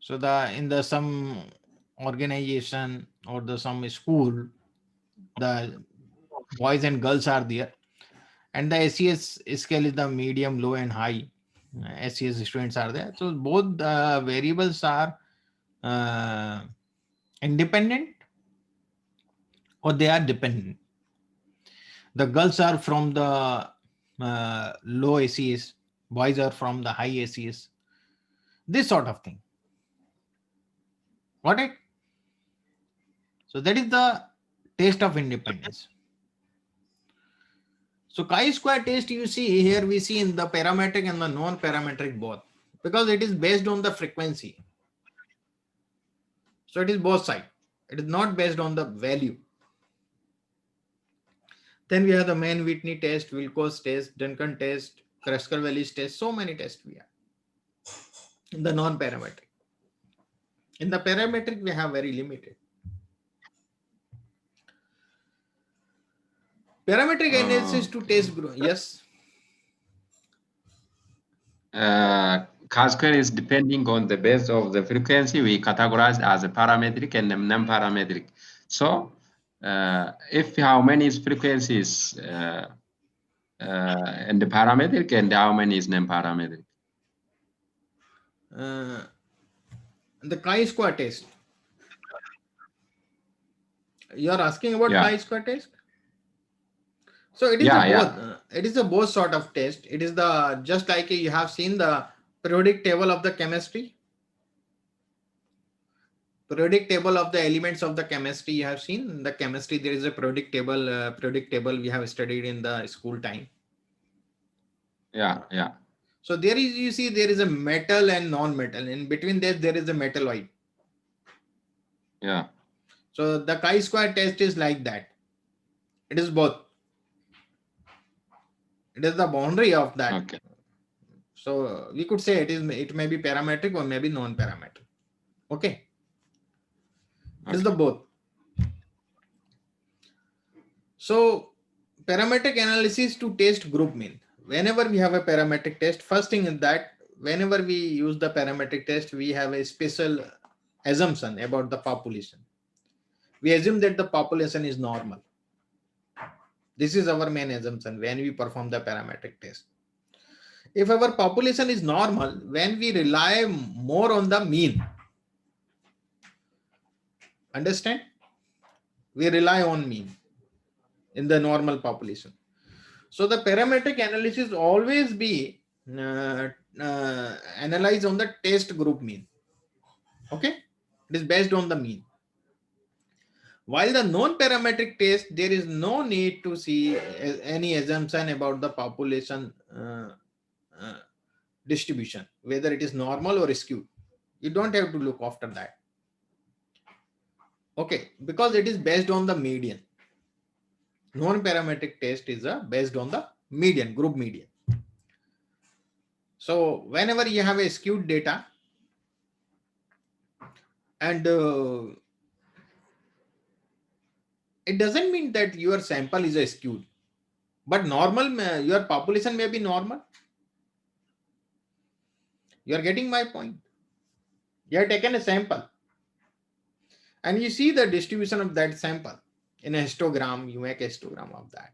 So the in the some organization or the some school, the boys and girls are there, and the SES scale is the medium, low, and high. SES students are there. So both the variables are uh, independent or they are dependent. The girls are from the low SES, boys are from the high SES. This sort of thing. Got it? So that is the test of independence. So chi-square test, you see here, we see in the parametric and the non-parametric both, because it is based on the frequency. So it is both sides. It is not based on the value. Then we have the Mann-Whitney test, Wilcox test, Duncan test, Kruskal-Wallis test. So many tests we have in the non-parametric. In the parametric, we have very limited. Parametric analysis to test group. Yes. Chi-square is depending on the base of the frequency we categorize as a parametric and non-parametric. So if how many is frequencies in the parametric and how many is non-parametric? The chi-square test. You are asking about Yeah. chi-square test? So it is Yeah, a both. yeah. It is a both sort of test. It is the just like you have seen the periodic table of the chemistry. Periodic table of the elements of the chemistry you have seen. In the chemistry there is a periodic table. Periodic table we have studied in the school time. Yeah, yeah. So there is, you see, there is a metal and non-metal. In between that there is a metalloid. Yeah. So the chi-square test is like that. It is both. It is the boundary of that. Okay. So we could say it may be parametric or maybe non-parametric. Okay. It is the both. So parametric analysis to test group mean. Whenever we have a parametric test, first thing is that whenever we use the parametric test, we have a special assumption about the population. We assume that the population is normal. This is our main assumption when we perform the parametric test. If our population is normal, when we rely more on the mean, understand? We rely on mean in the normal population. So the parametric analysis always be analyzed on the test group mean. Okay, it is based on the mean. While the non-parametric test, there is no need to see any assumption about the population distribution, whether it is normal or skewed. You don't have to look after that. Okay, because it is based on the median. Non-parametric test is based on the median, group median. So whenever you have a skewed data and it doesn't mean that your sample is a skewed, but normal, your population may be normal. You are getting my point. You have taken a sample and you see the distribution of that sample in a histogram. You make a histogram of that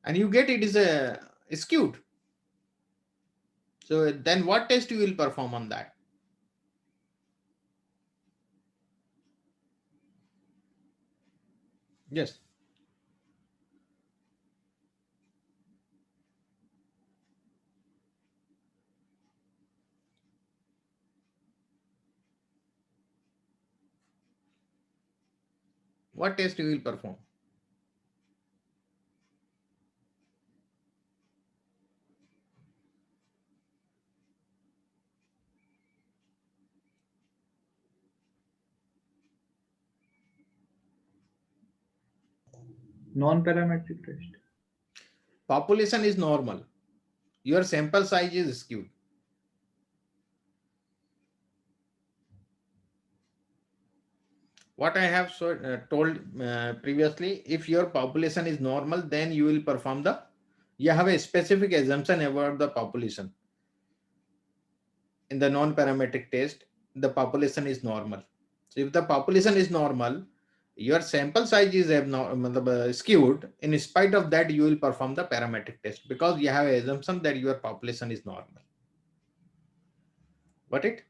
and you get it is a skewed. So then what test you will perform on that? Yes. What test you will perform? Non-parametric test. Population is normal. Your sample size is skewed. What I have told previously, if your population is normal, then you will perform you have a specific assumption about the population. In the non-parametric test, the population is normal. So if the population is normal, your sample size is skewed. In spite of that, you will perform the parametric test because you have an assumption that your population is normal. Got it?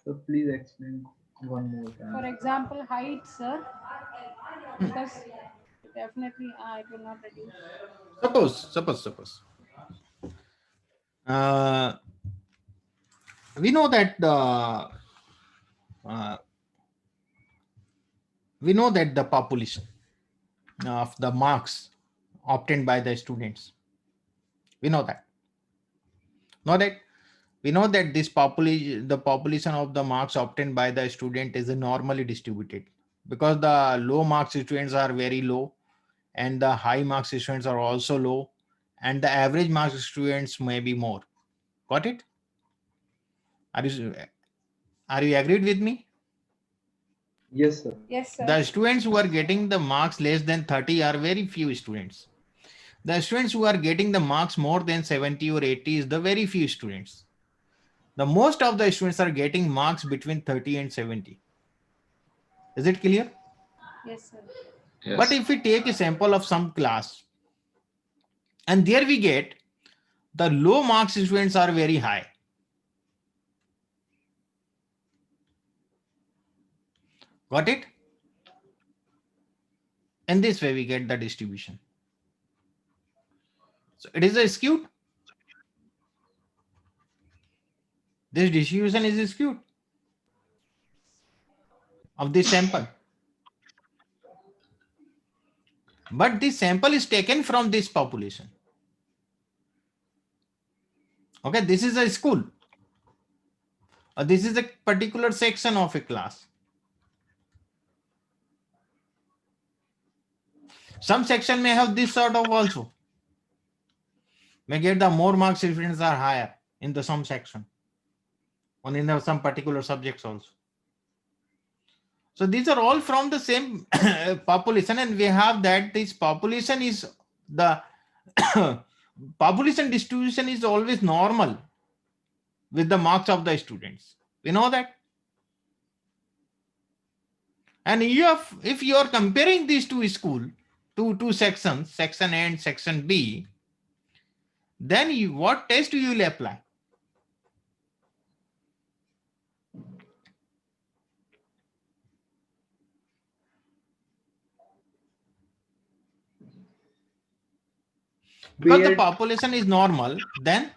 So please explain one more time. For example, height, sir. Because definitely it will not reduce. Suppose. Uh, we know that uh, the population of the marks obtained by the students. We know that. We know that the population of the marks obtained by the student is normally distributed because the low marks students are very low and the high marks students are also low and the average marks students may be more. Got it? Are you agreed with me? Yes, sir. Yes, sir. The students who are getting the marks less than 30 are very few students. The students who are getting the marks more than 70 or 80 is the very few students. The most of the students are getting marks between 30 and 70. Is it clear? Yes, sir. Yes. But if we take a sample of some class, and there we get the low marks students are very high. Got it? And this way we get the distribution. So it is a skewed. This distribution is skewed of this sample. But this sample is taken from this population. Okay, this is a school. This is a particular section of a class. Some section may have this sort of also. May get the more marks students are higher in the some section. Or in some particular subjects also. So these are all from the same population, and we have that this population is the population distribution is always normal with the marks of the students. We know that. And if you are comparing these two two sections, section A and section B, then what test you will apply? Because the population is normal, then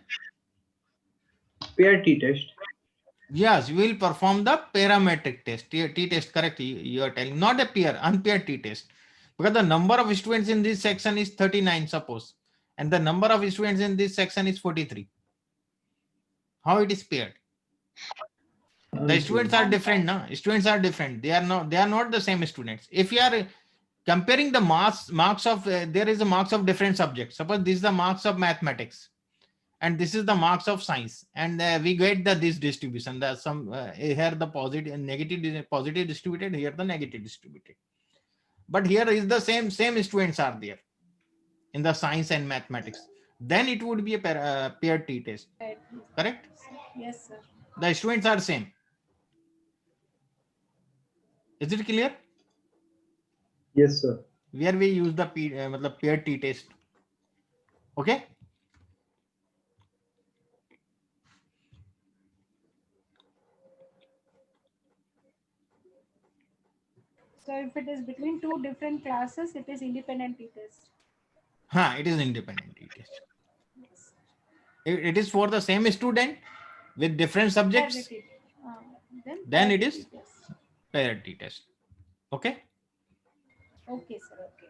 Pair t-test. yes, we will perform the parametric test. T-test, correct? You are telling, not a pair, unpaired t-test. Because the number of students in this section is 39, suppose, and the number of students in this section is 43. How it is paired? The students are different, no? Students are different. They are not the same students. If you are comparing the marks of there is a marks of different subjects. Suppose this is the marks of mathematics, and this is the marks of science, and we get this distribution. There's some here the positive and positive distributed, here the negative distributed. But here is the same students are there in the science and mathematics. Then it would be a paired t-test. Correct? Yes, sir. The students are same. Is it clear? Yes, sir. Where we use the paired t-test. Okay. So if it is between two different classes, it is independent t-test. It is independent t-test. Yes. It is for the same student with different subjects. Then it is paired t-test. Okay. Okay, sir. Okay.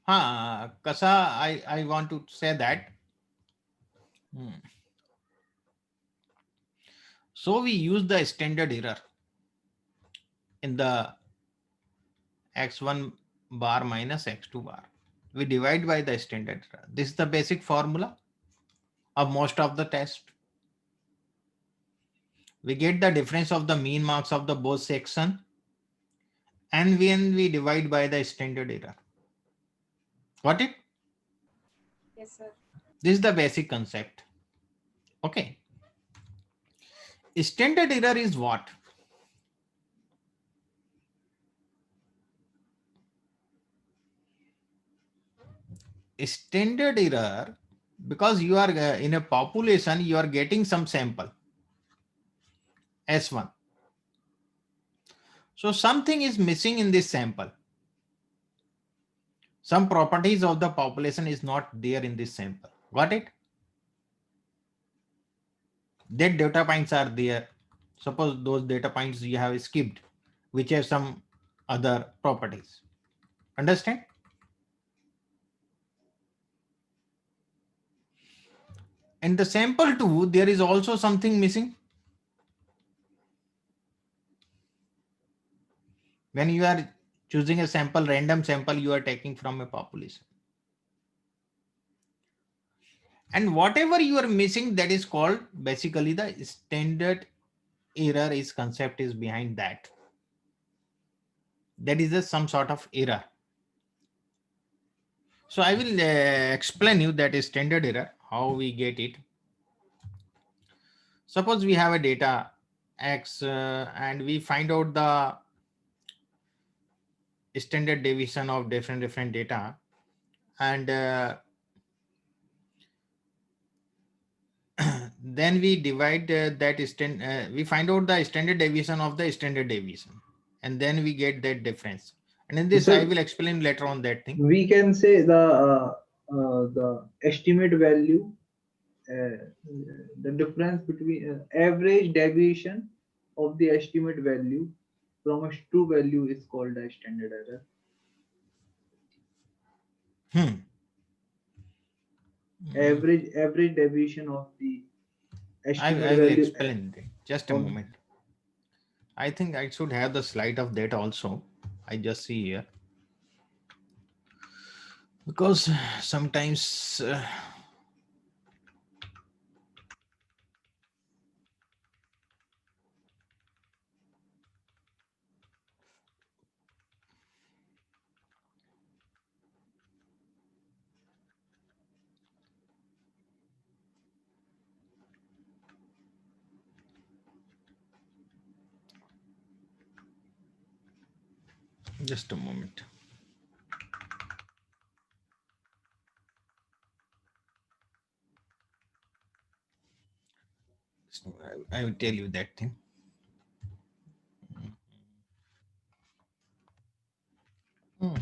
Kasa, I want to say that. Hmm. So we use the standard error in the x1 bar minus x2 bar. We divide by the standard error. This is the basic formula of most of the test. We get the difference of the mean marks of the both section, and when we divide by the standard error. Got it? Yes, sir. This is the basic concept. Okay. Standard error is what? Standard error, because you are in a population, you are getting some sample S1. So something is missing in this sample. Some properties of the population is not there in this sample. Got it? That data points are there. Suppose those data points you have skipped, which have some other properties. Understand? In the sample 2, there is also something missing. When you are choosing a sample, random sample you are taking from a population. And whatever you are missing, that is called basically the standard error is concept is behind that. That is some sort of error. So I will explain you that is standard error, how we get it. Suppose we have a data X and we find out the standard deviation of different data, and then we divide we find out the standard deviation of the standard deviation, and then we get that difference. And in this I So will explain later on that thing. we can say the estimate value, uh, the difference between average deviation of the estimate value from a true value is called a standard error. Hmm. Average deviation of the estimate I will value explain it. Just a of moment. I think I should have the slide of that also. I just see here because sometimes just a moment. So I will tell you that thing. Hmm.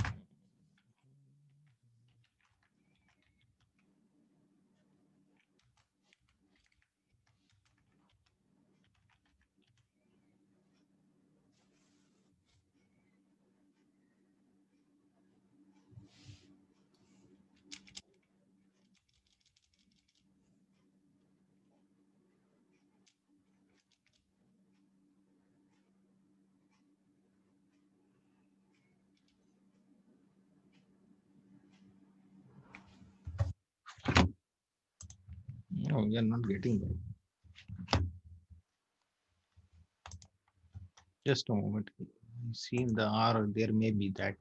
No, we are not getting that. Just a moment. See in the R, there may be that.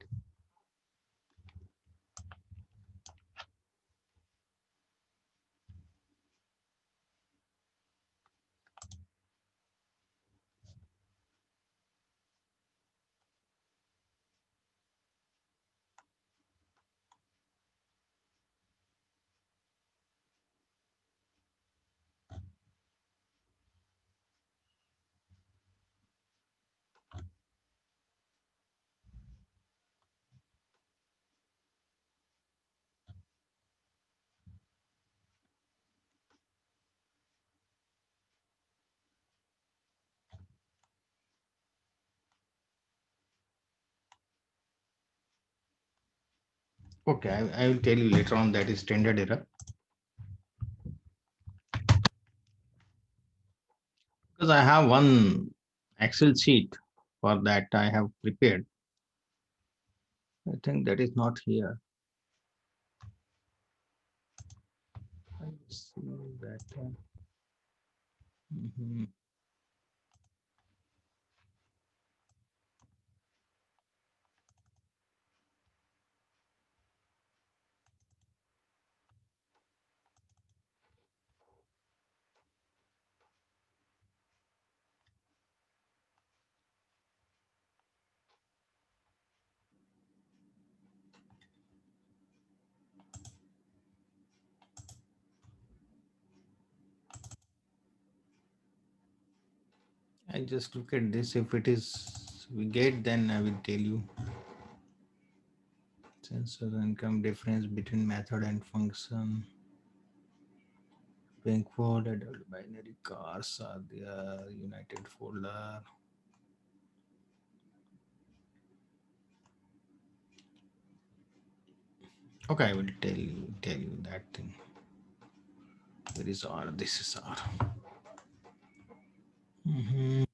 Okay, I will tell you later on that is standard error. Because I have one Excel sheet for that I have prepared. I think that is not here. I see that. Mhm. I just look at this. If it is we get, then I will tell you. Sensor income difference between method and function. Bank code, adult binary cars are there. United folder. Okay, I will tell you that thing. There is R. This is R. Mhm.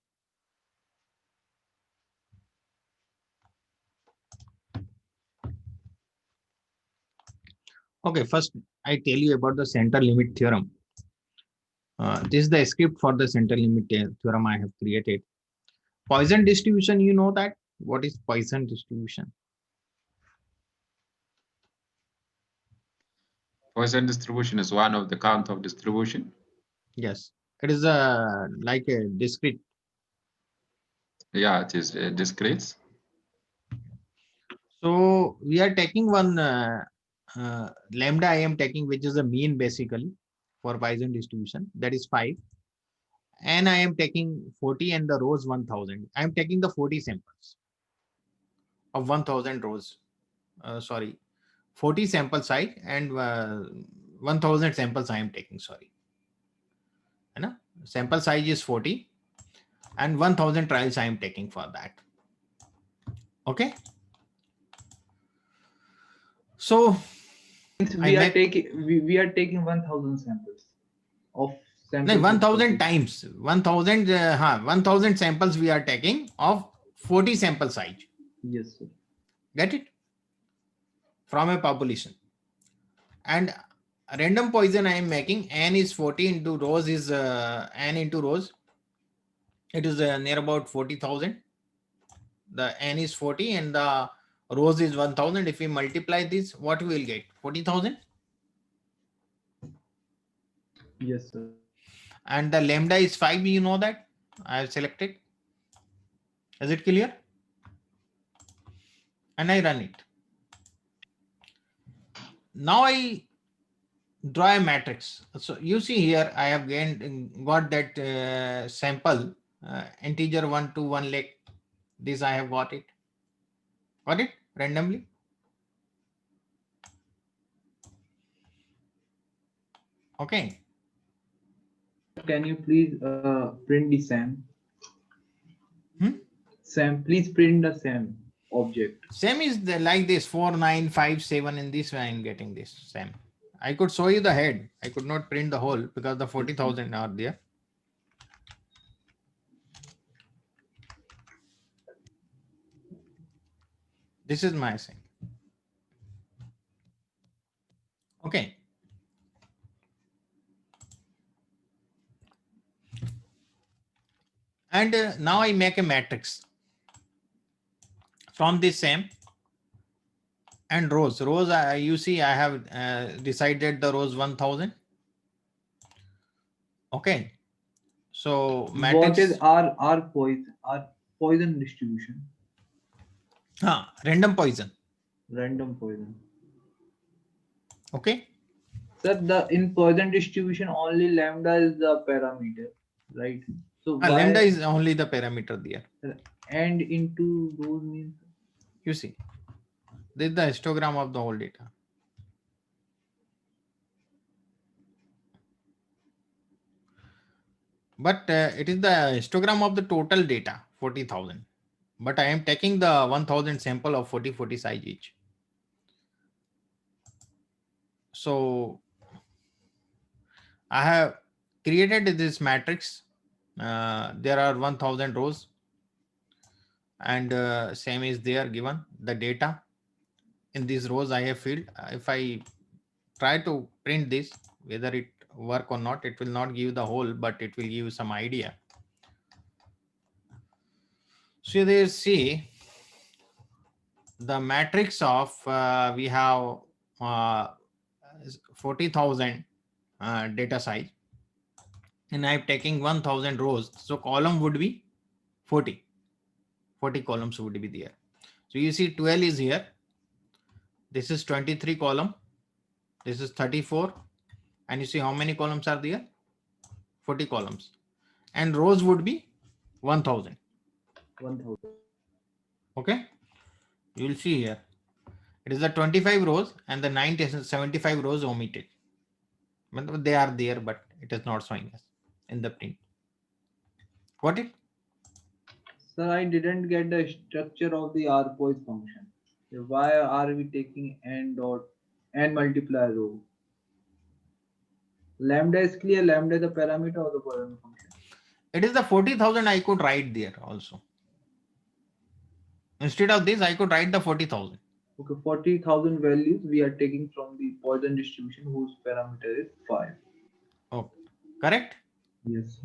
Okay, first I tell you about the center limit theorem. This is the script for the center limit theorem I have created. Poisson distribution, you know that? What is Poisson distribution? Poisson distribution is one of the count of distribution. Yes, it is like a discrete. Yeah, it is discrete. So we are taking one lambda I am taking, which is a mean basically for Poisson distribution, that is 5. And I am taking 40 and the rows 1000. I am taking the 40 samples of 1000 rows. Sorry, 40 sample size and 1000 samples I am taking. Sorry. Sample size is 40 and 1000 trials I am taking for that. Okay. So We are taking 1000 samples of no, samples. 1000 times 1000 samples we are taking of 40 sample size. Yes, sir. Get it? From a population. And random Poisson I am making, n is 40 into rows is n into rows. It is near about 40,000. The n is 40 and the rows is 1000. If we multiply this, what we will get? 40,000. Yes, sir. And the lambda is 5. You know that I have selected. Is it clear? And I run it. Now I draw a matrix. So you see here I have got that sample integer 1 to 1 lakh. This I have got it. Got it randomly. Okay. Can you please print the SAM? SAM, please print the SAM object. SAM is like this 4957. In this way I am getting this SAM. I could show you the head. I could not print the whole because the 40,000 are there. This is my SAM. Okay. And now I make a matrix from this SAM and rows. Rows, you see, I have decided the rows 1000. Okay. So matrix. What is our Poisson distribution? Random Poisson. Random Poisson. Okay. Sir, in Poisson distribution, only lambda is the parameter, right? So lambda is only the parameter there. And into rows means? You see, this is the histogram of the whole data. But it is the histogram of the total data, 40,000. But I am taking the 1000 sample of 40 size each. So I have created this matrix. There are 1000 rows, and same is there given the data in these rows I have filled. If I try to print this, whether it work or not, it will not give the whole, but it will give you some idea. So there, see the matrix of we have uh, 40,000 data size, and I'm taking 1000 rows. So column would be 40 columns would be there. So you see 12 is here. This is 23 column. This is 34. And you see how many columns are there? 40 columns. And rows would be 1000. 1000. Okay. You will see here. It is the 25 rows and the 75 rows omitted. But they are there, but it is not showing us in the print. Got it? Sir, I didn't get the structure of the rpoise function. Why are we taking n dot n multiply row? Lambda is clear. Lambda is the parameter of the polynomial function. It is the 40,000 I could write there also. Instead of this, I could write the 40,000. Okay, 40,000 values we are taking from the Poisson distribution whose parameter is 5. Oh, correct? Yes, sir.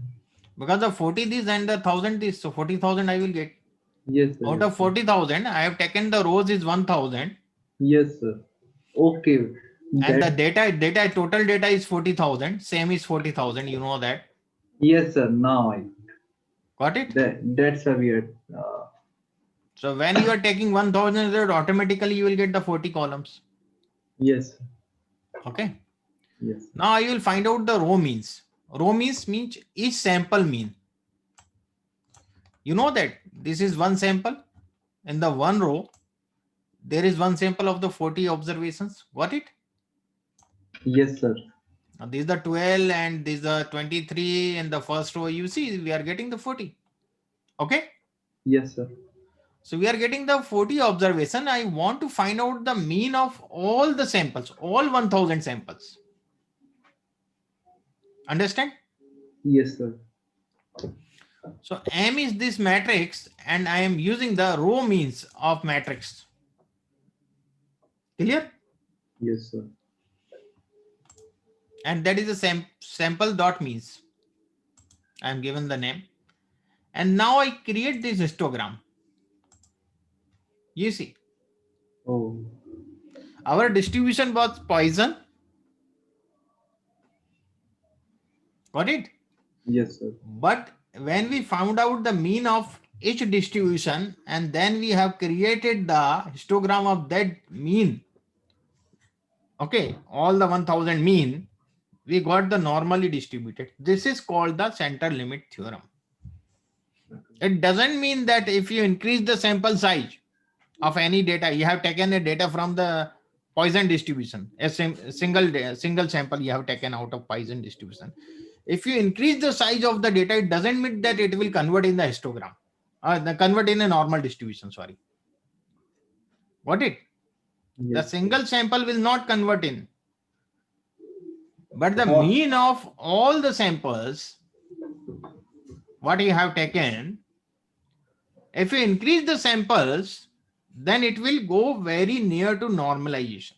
Because of 40 this and the 1000 this, so 40,000 I will get. Yes, sir. Out of 40,000, I have taken the rows is 1000. Yes, sir. Okay. And the data total data is 40,000. Same is 40,000. You know that. Yes, sir. Now I Got it? that's a weird. So when you are taking 1000, automatically you will get the 40 columns. Yes. Okay. Yes. Now I will find out the row means. Row means each sample mean. You know that this is one sample. In the one row, there is one sample of the 40 observations. Got it? Yes, sir. Now this is the 12 and this is the 23 in the first row. You see, we are getting the 40. Okay. Yes, sir. So we are getting the 40 observation. I want to find out the mean of all the samples, all 1000 samples. Understand? Yes, sir. So M is this matrix and I am using the row means of matrix. Clear? Yes, sir. And that is a sample dot means. I am given the name. And now I create this histogram. You see, Oh. our distribution was Poisson. Got it? Yes, sir. But when we found out the mean of each distribution and then we have created the histogram of that mean, okay, all the 1000 mean, we got the normally distributed. This is called the center limit theorem. It doesn't mean that if you increase the sample size of any data, you have taken a data from the Poisson distribution, a single sample you have taken out of Poisson distribution. If you increase the size of the data, it doesn't mean that it will convert in the histogram, convert in a normal distribution, sorry. Got it? Yes, The single sample will not convert in. But the Oh. mean of all the samples, what you have taken, if you increase the samples, then it will go very near to normalization.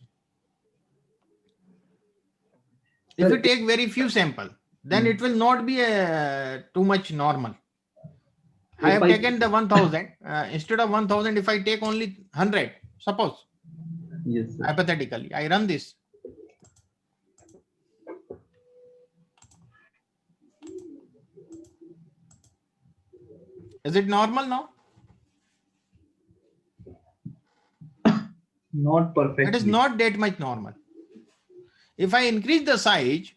If you take very few sample, then it will not be too much normal. I have taken the 1000. Instead of 1000, if I take only 100, suppose, Yes, sir. hypothetically, I run this. Is it normal now? Not perfect. It is not that much normal. If I increase the size,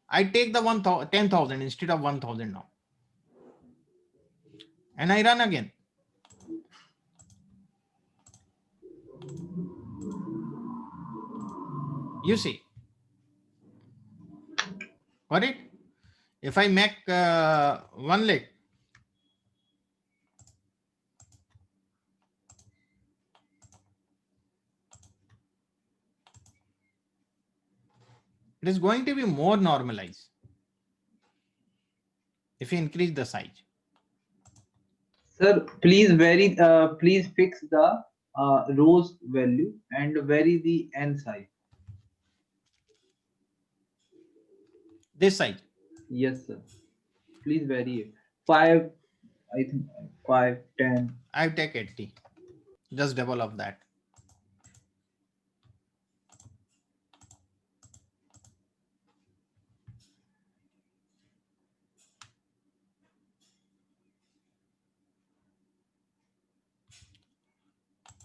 I take the 10,000 instead of 1000 now. And I run again. You see. Got it? If I make 1 lakh, It is going to be more normalized if you increase the size. Sir, please fix the rows value and vary the n size. This size. Yes, sir. Please vary it. 5, I think 5, 10. I take 80. Just double of that.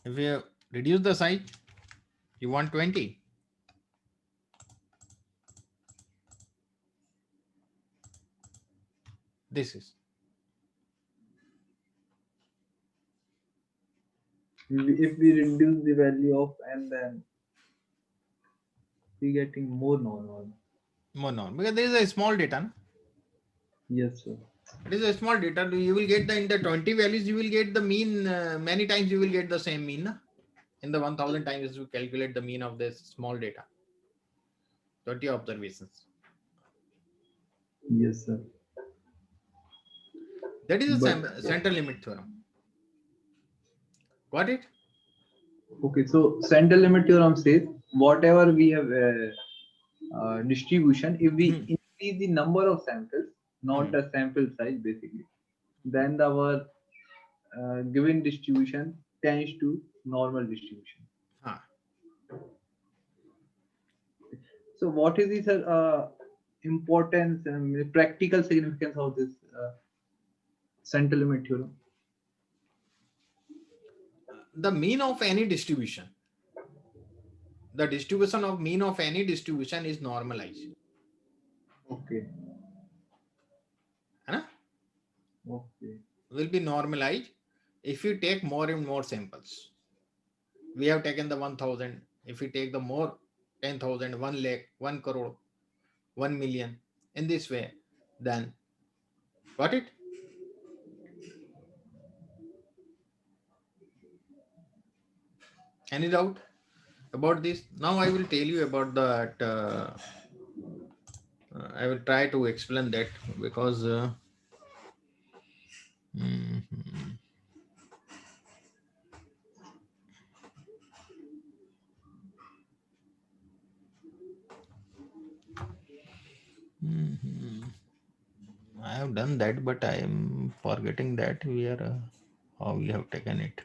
If you reduce the size, you want 20. This is. If we reduce the value of n, then we getting more normal. More normal because there is a small data. No? Yes, sir. It is a small data. You will get in the 20 values, you will get the mean. Many times you will get the same mean. No? In the 1000 times you calculate the mean of this small data. 20 observations. Yes, sir. That is But- a center limit theorem. Got it? Okay, so center limit theorem says whatever we have distribution, if we increase the number of samples, not the sample size basically, then our given distribution tends to normal distribution. Huh. So what is the importance and practical significance of this center limit theorem? The mean of any distribution. The distribution of mean of any distribution is normalized. Okay. Huh? Okay. Will be normalized if you take more and more samples. We have taken the 1000. If we take the more 10,000, 1 lakh, 1 crore, 1 million in this way, then got it? Any doubt about this? Now I will tell you about that. I will try to explain that because I have done that, but I am forgetting that we are how we have taken it.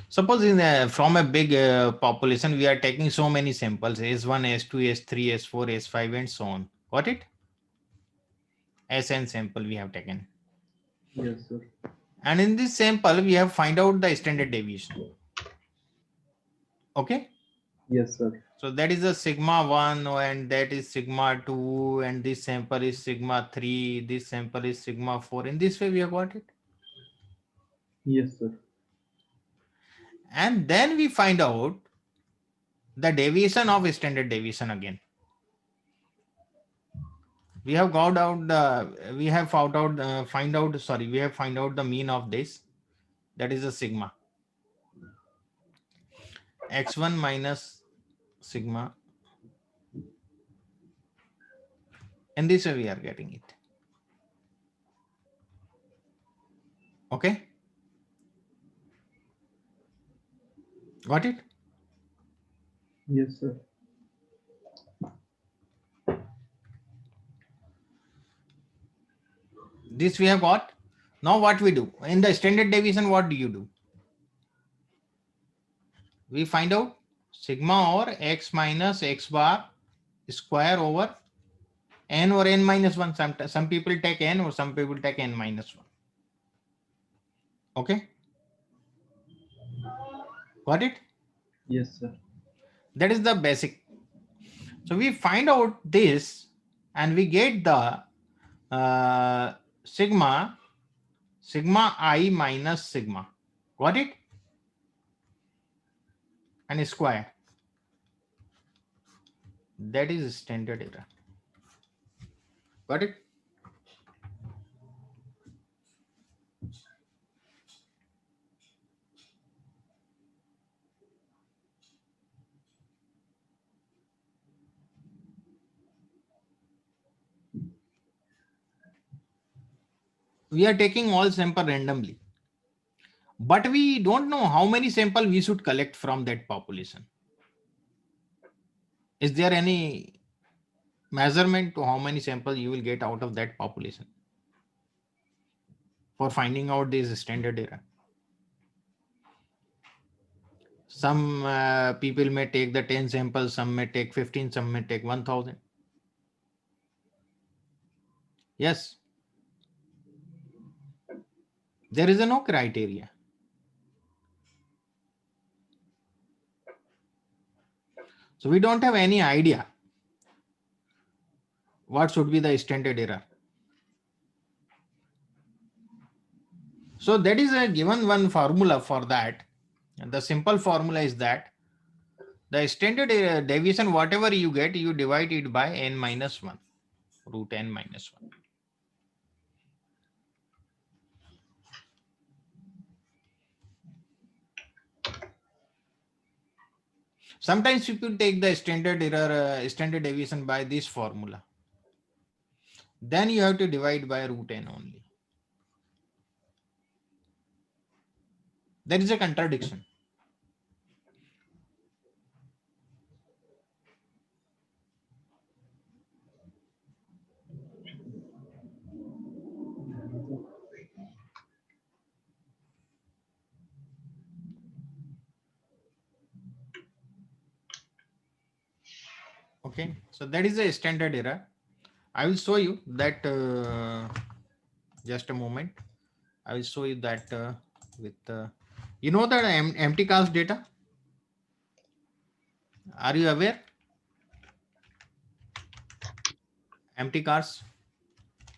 Suppose from a big population, we are taking so many samples, S1, S2, S3, S4, S5 and so on. Got it? SN sample we have taken. Yes, sir. And in this sample, we have find out the standard deviation. Okay? Yes, sir. So that is a sigma 1 and that is sigma 2 and this sample is sigma 3, this sample is sigma 4. In this way, we have got it. Yes, sir. And then we find out the deviation of standard deviation again. We have got out the, we have found out, we have find out the mean of this. That is a sigma. X1 minus sigma. And this way we are getting it. Okay. Got it? Yes, sir. This we have got. Now what we do? In the standard deviation, what do you do? We find out sigma or x minus x bar square over n or n minus 1. Some people take n or some people take n minus 1. Okay. Got it? Yes, sir. That is the basic. So we find out this and we get the sigma sigma I minus sigma. Got it? And square. That is standard error. Got it? We are taking all sample randomly, but we don't know how many sample we should collect from that population. Is there any measurement to how many samples you will get out of that population for finding out this standard error? Some people may take the 10 samples, some may take 15, some may take 1000. Yes. There is no criteria. So we don't have any idea what should be the standard error. So that is a given one formula for that. And the simple formula is that the standard deviation, whatever you get, you divide it by n minus 1, root n minus 1. Sometimes people take the standard error, standard deviation by this formula. Then you have to divide by root n only. There is a contradiction. Okay, so that is a standard error. I will show you that. Just a moment. I will show you that with you know that empty cast data. Are you aware? Empty cars.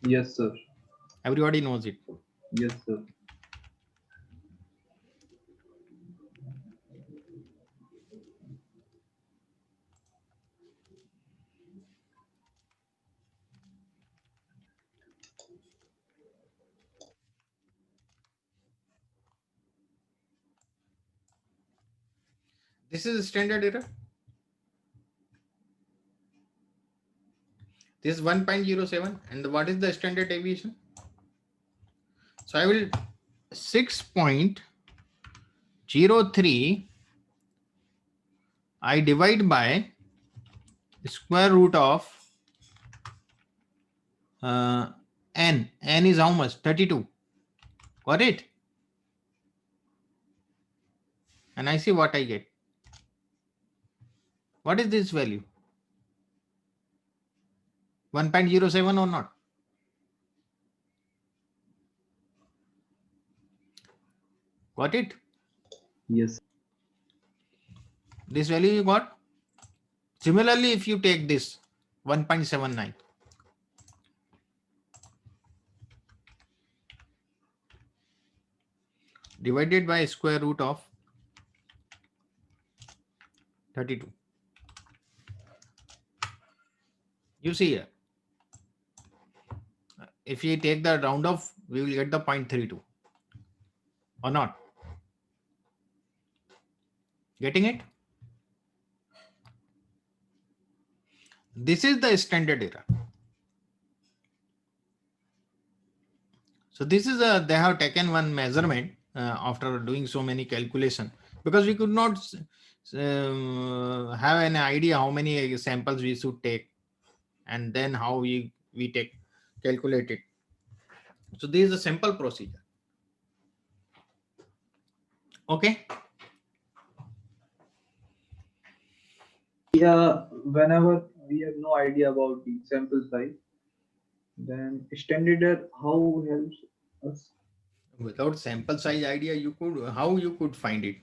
Yes, sir. Everybody knows it. Yes, sir. This is a standard error. This is 1.07, and what is the standard deviation? So I will 6.03. I divide by square root of n. N is how much? 32. Got it? And I see what I get. What is this value? 1.07 or not? Got it? Yes. This value you got? Similarly, if you take this 1.79, divided by square root of 32. You see here, if you take the round off, we will get the 0.32 or not. Getting it? This is the standard error. So this is they have taken one measurement after doing so many calculation, because we could not have an idea how many samples we should take, and then how we calculate it. So this is a simple procedure. Okay. Yeah, whenever we have no idea about the sample size, then standard error how helps us? Without sample size idea, how you could find it?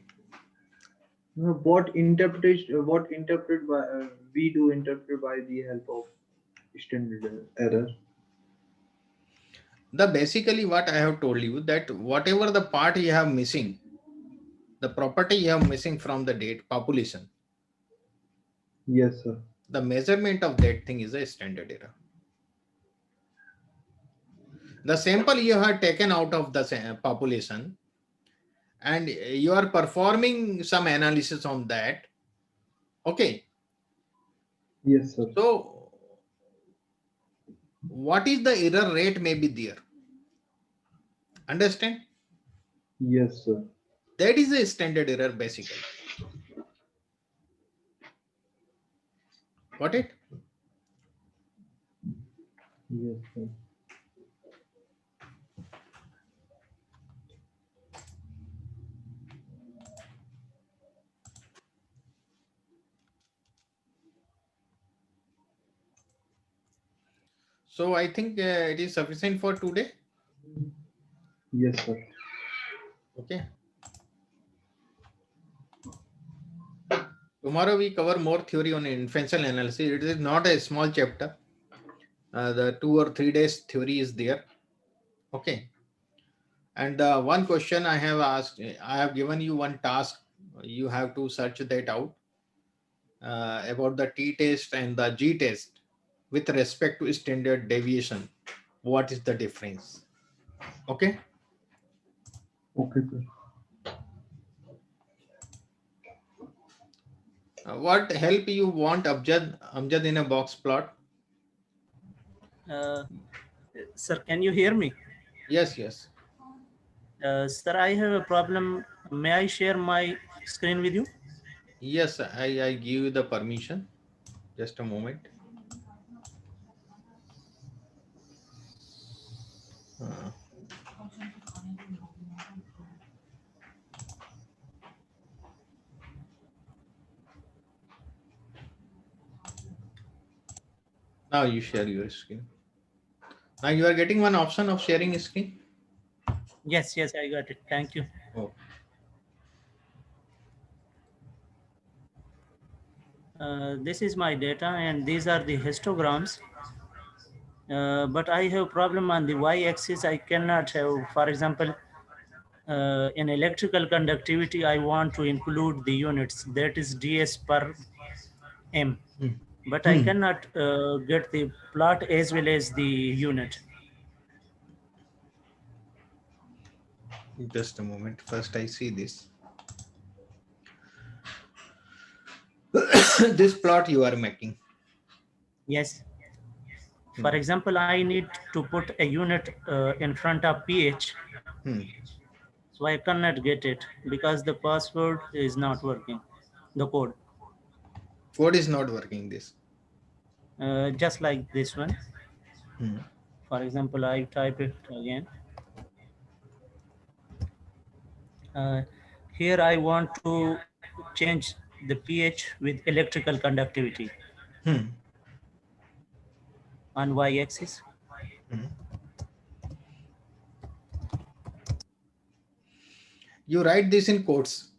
What interpretation? What interpret by we do interpret by the help of standard error? The basically what I have told you, that whatever the part you have missing, the property you have missing from the date population, Yes, sir. the measurement of that thing is a standard error. The sample you have taken out of the population, and you are performing some analysis on that. Okay. Yes, sir. So what is the error rate may be there? Understand? Yes, sir. That is a standard error basically. Got it? Yes, sir. So I think it is sufficient for today. Yes, sir. Okay. Tomorrow we cover more theory on inferential analysis. It is not a small chapter. The 2 or 3 days theory is there. Okay. And one question I have asked, I have given you one task. You have to search that out about the t-test and the g-test with respect to standard deviation. What is the difference? Okay. Okay, sir. What help you want, Amjad in a box plot? Sir, can you hear me? Yes, yes. Sir, I have a problem. May I share my screen with you? Yes, I give you the permission. Just a moment. Uh, Now you share your screen. Now you are getting one option of sharing screen. Yes, yes, I got it. Thank you. Oh, This is my data, and these are the histograms. But I have problem on the y-axis. I cannot have, for example, in electrical conductivity, I want to include the units, that is ds per m. But I cannot get the plot as well as the unit. just a moment. First, I see this. This plot you are making. Yes. For example, I need to put a unit in front of pH. So I cannot get it because the password is not working, the code. Code is not working this. Just like this one. For example, I type it again. Here I want to change the pH with electrical conductivity on y-axis. You write this in quotes.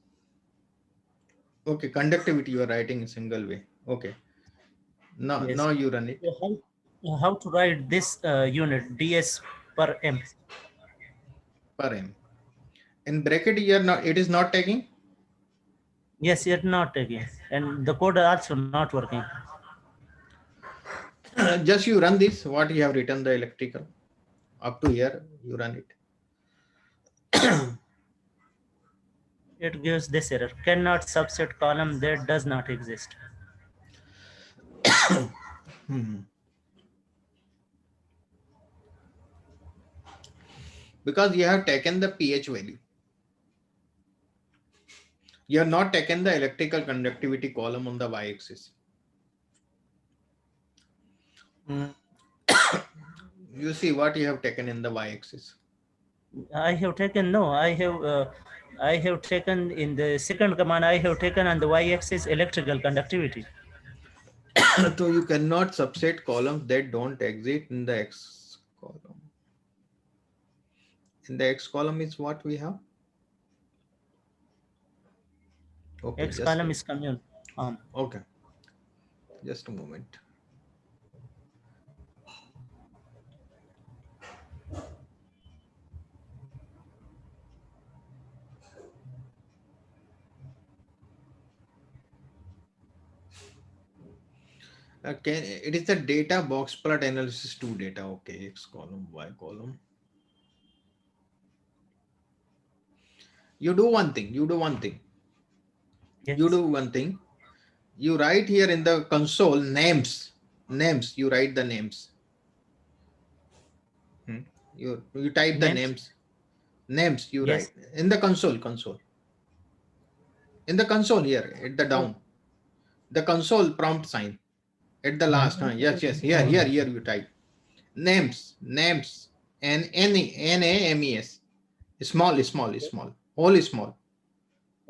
Okay, conductivity you are writing in single way. Okay. Now, Yes. now you run it. So how to write this unit ds per m? Per m. In bracket you are not. It is not taking. Yes, yet not taking, and the code also not working. Just you run this. What you have written the electrical. Up to here you run it. It gives this error: cannot subset column that does not exist. Because you have taken the pH value. You have not taken the electrical conductivity column on the y-axis. You see what you have taken in the y-axis. I have taken I have taken in the second command. I have taken on the y-axis electrical conductivity. So you cannot subset columns that don't exist in the x column. In the x column is what we have. Okay, X column is commune. Okay, just a moment. Okay, it is the data box plot analysis 2 data. Okay, X column, Y column. You do one thing. You do one thing. Yes. You do one thing. You write here in the console names. Names. You write the names. You type the names. Names you Yes. write in the console. Console. In the console here at the down. The console prompt sign at the last. Yes. Here you type names. And NAMES. Small. Whole small.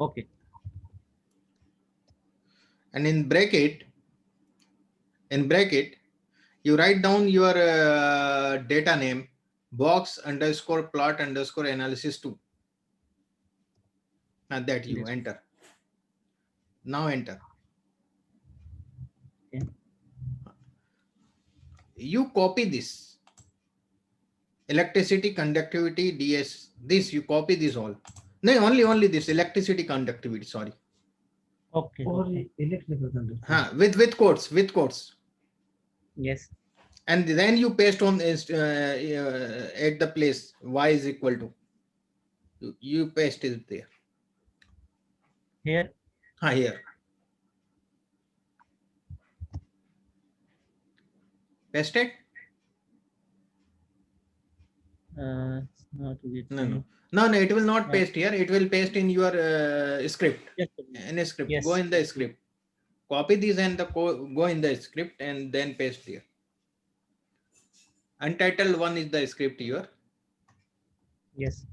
Okay. And in bracket, you write down your data name box underscore plot underscore analysis 2, and that you Yes. enter. Now enter. Okay. You copy this electricity conductivity DS. This you copy this all. No, only this electricity conductivity. Sorry. Okay. Electrical conductivity. With quotes. Yes. And then you paste on at the place y is equal to. You paste it there. Here. Here. Paste it. Not with No. It will not paste here. It will paste in your script. Yes. In a script. Yes. Go in the script. Copy these and go in the script and then paste here. Untitled one is the script here. Yes.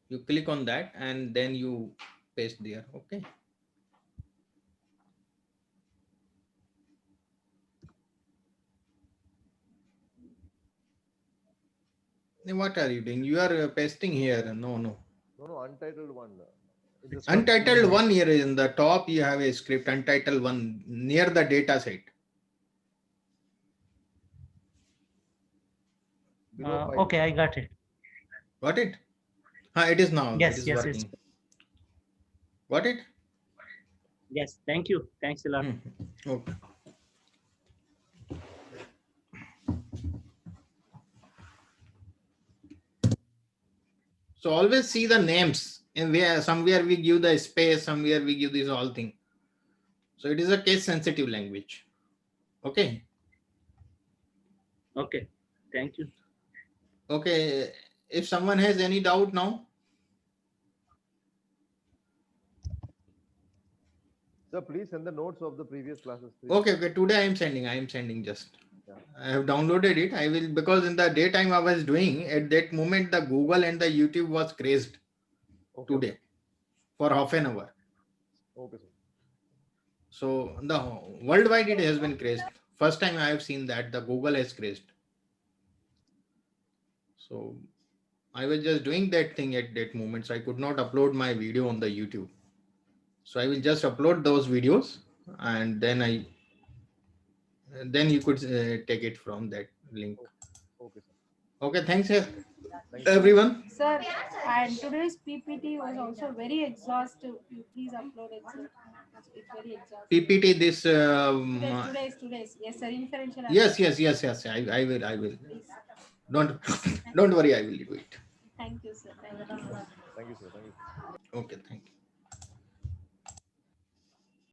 You click on that and then you paste there. Okay. What are you doing? You are pasting here. No. No, untitled one. Untitled one here in the top. You have a script. Untitled one near the data set. Okay, I got it. Got it? It is now. Yes. It is Yes. working. Got it? Yes. Thank you. Thanks a lot. Okay. So always see the names, and somewhere we give the space, somewhere we give this whole thing. So it is a case sensitive language. Okay. Okay. Thank you. Okay. If someone has any doubt now. Sir, please send the notes of the previous classes. Please. Okay. Today I am sending just. Yeah. I have downloaded it. I will, because in the daytime I was doing, at that moment the Google and the YouTube was crazed today for half an hour. Okay, sir. So the worldwide it has been crazed. First time I have seen that the Google has crazed. So I was just doing that thing at that moment. So I could not upload my video on the YouTube. So I will just upload those videos and then you could take it from that link. Okay, sir. Okay, thanks everyone. Sir, and today's PPT was also very exhaustive. You please upload it, sir. It's very exhaustive. PPT this. Today's. Yes, sir. Inferential. Yes. I will. Please. Don't worry. I will do it. Thank you, sir. Thank you. Thank you, sir. Thank you. Okay, thank you.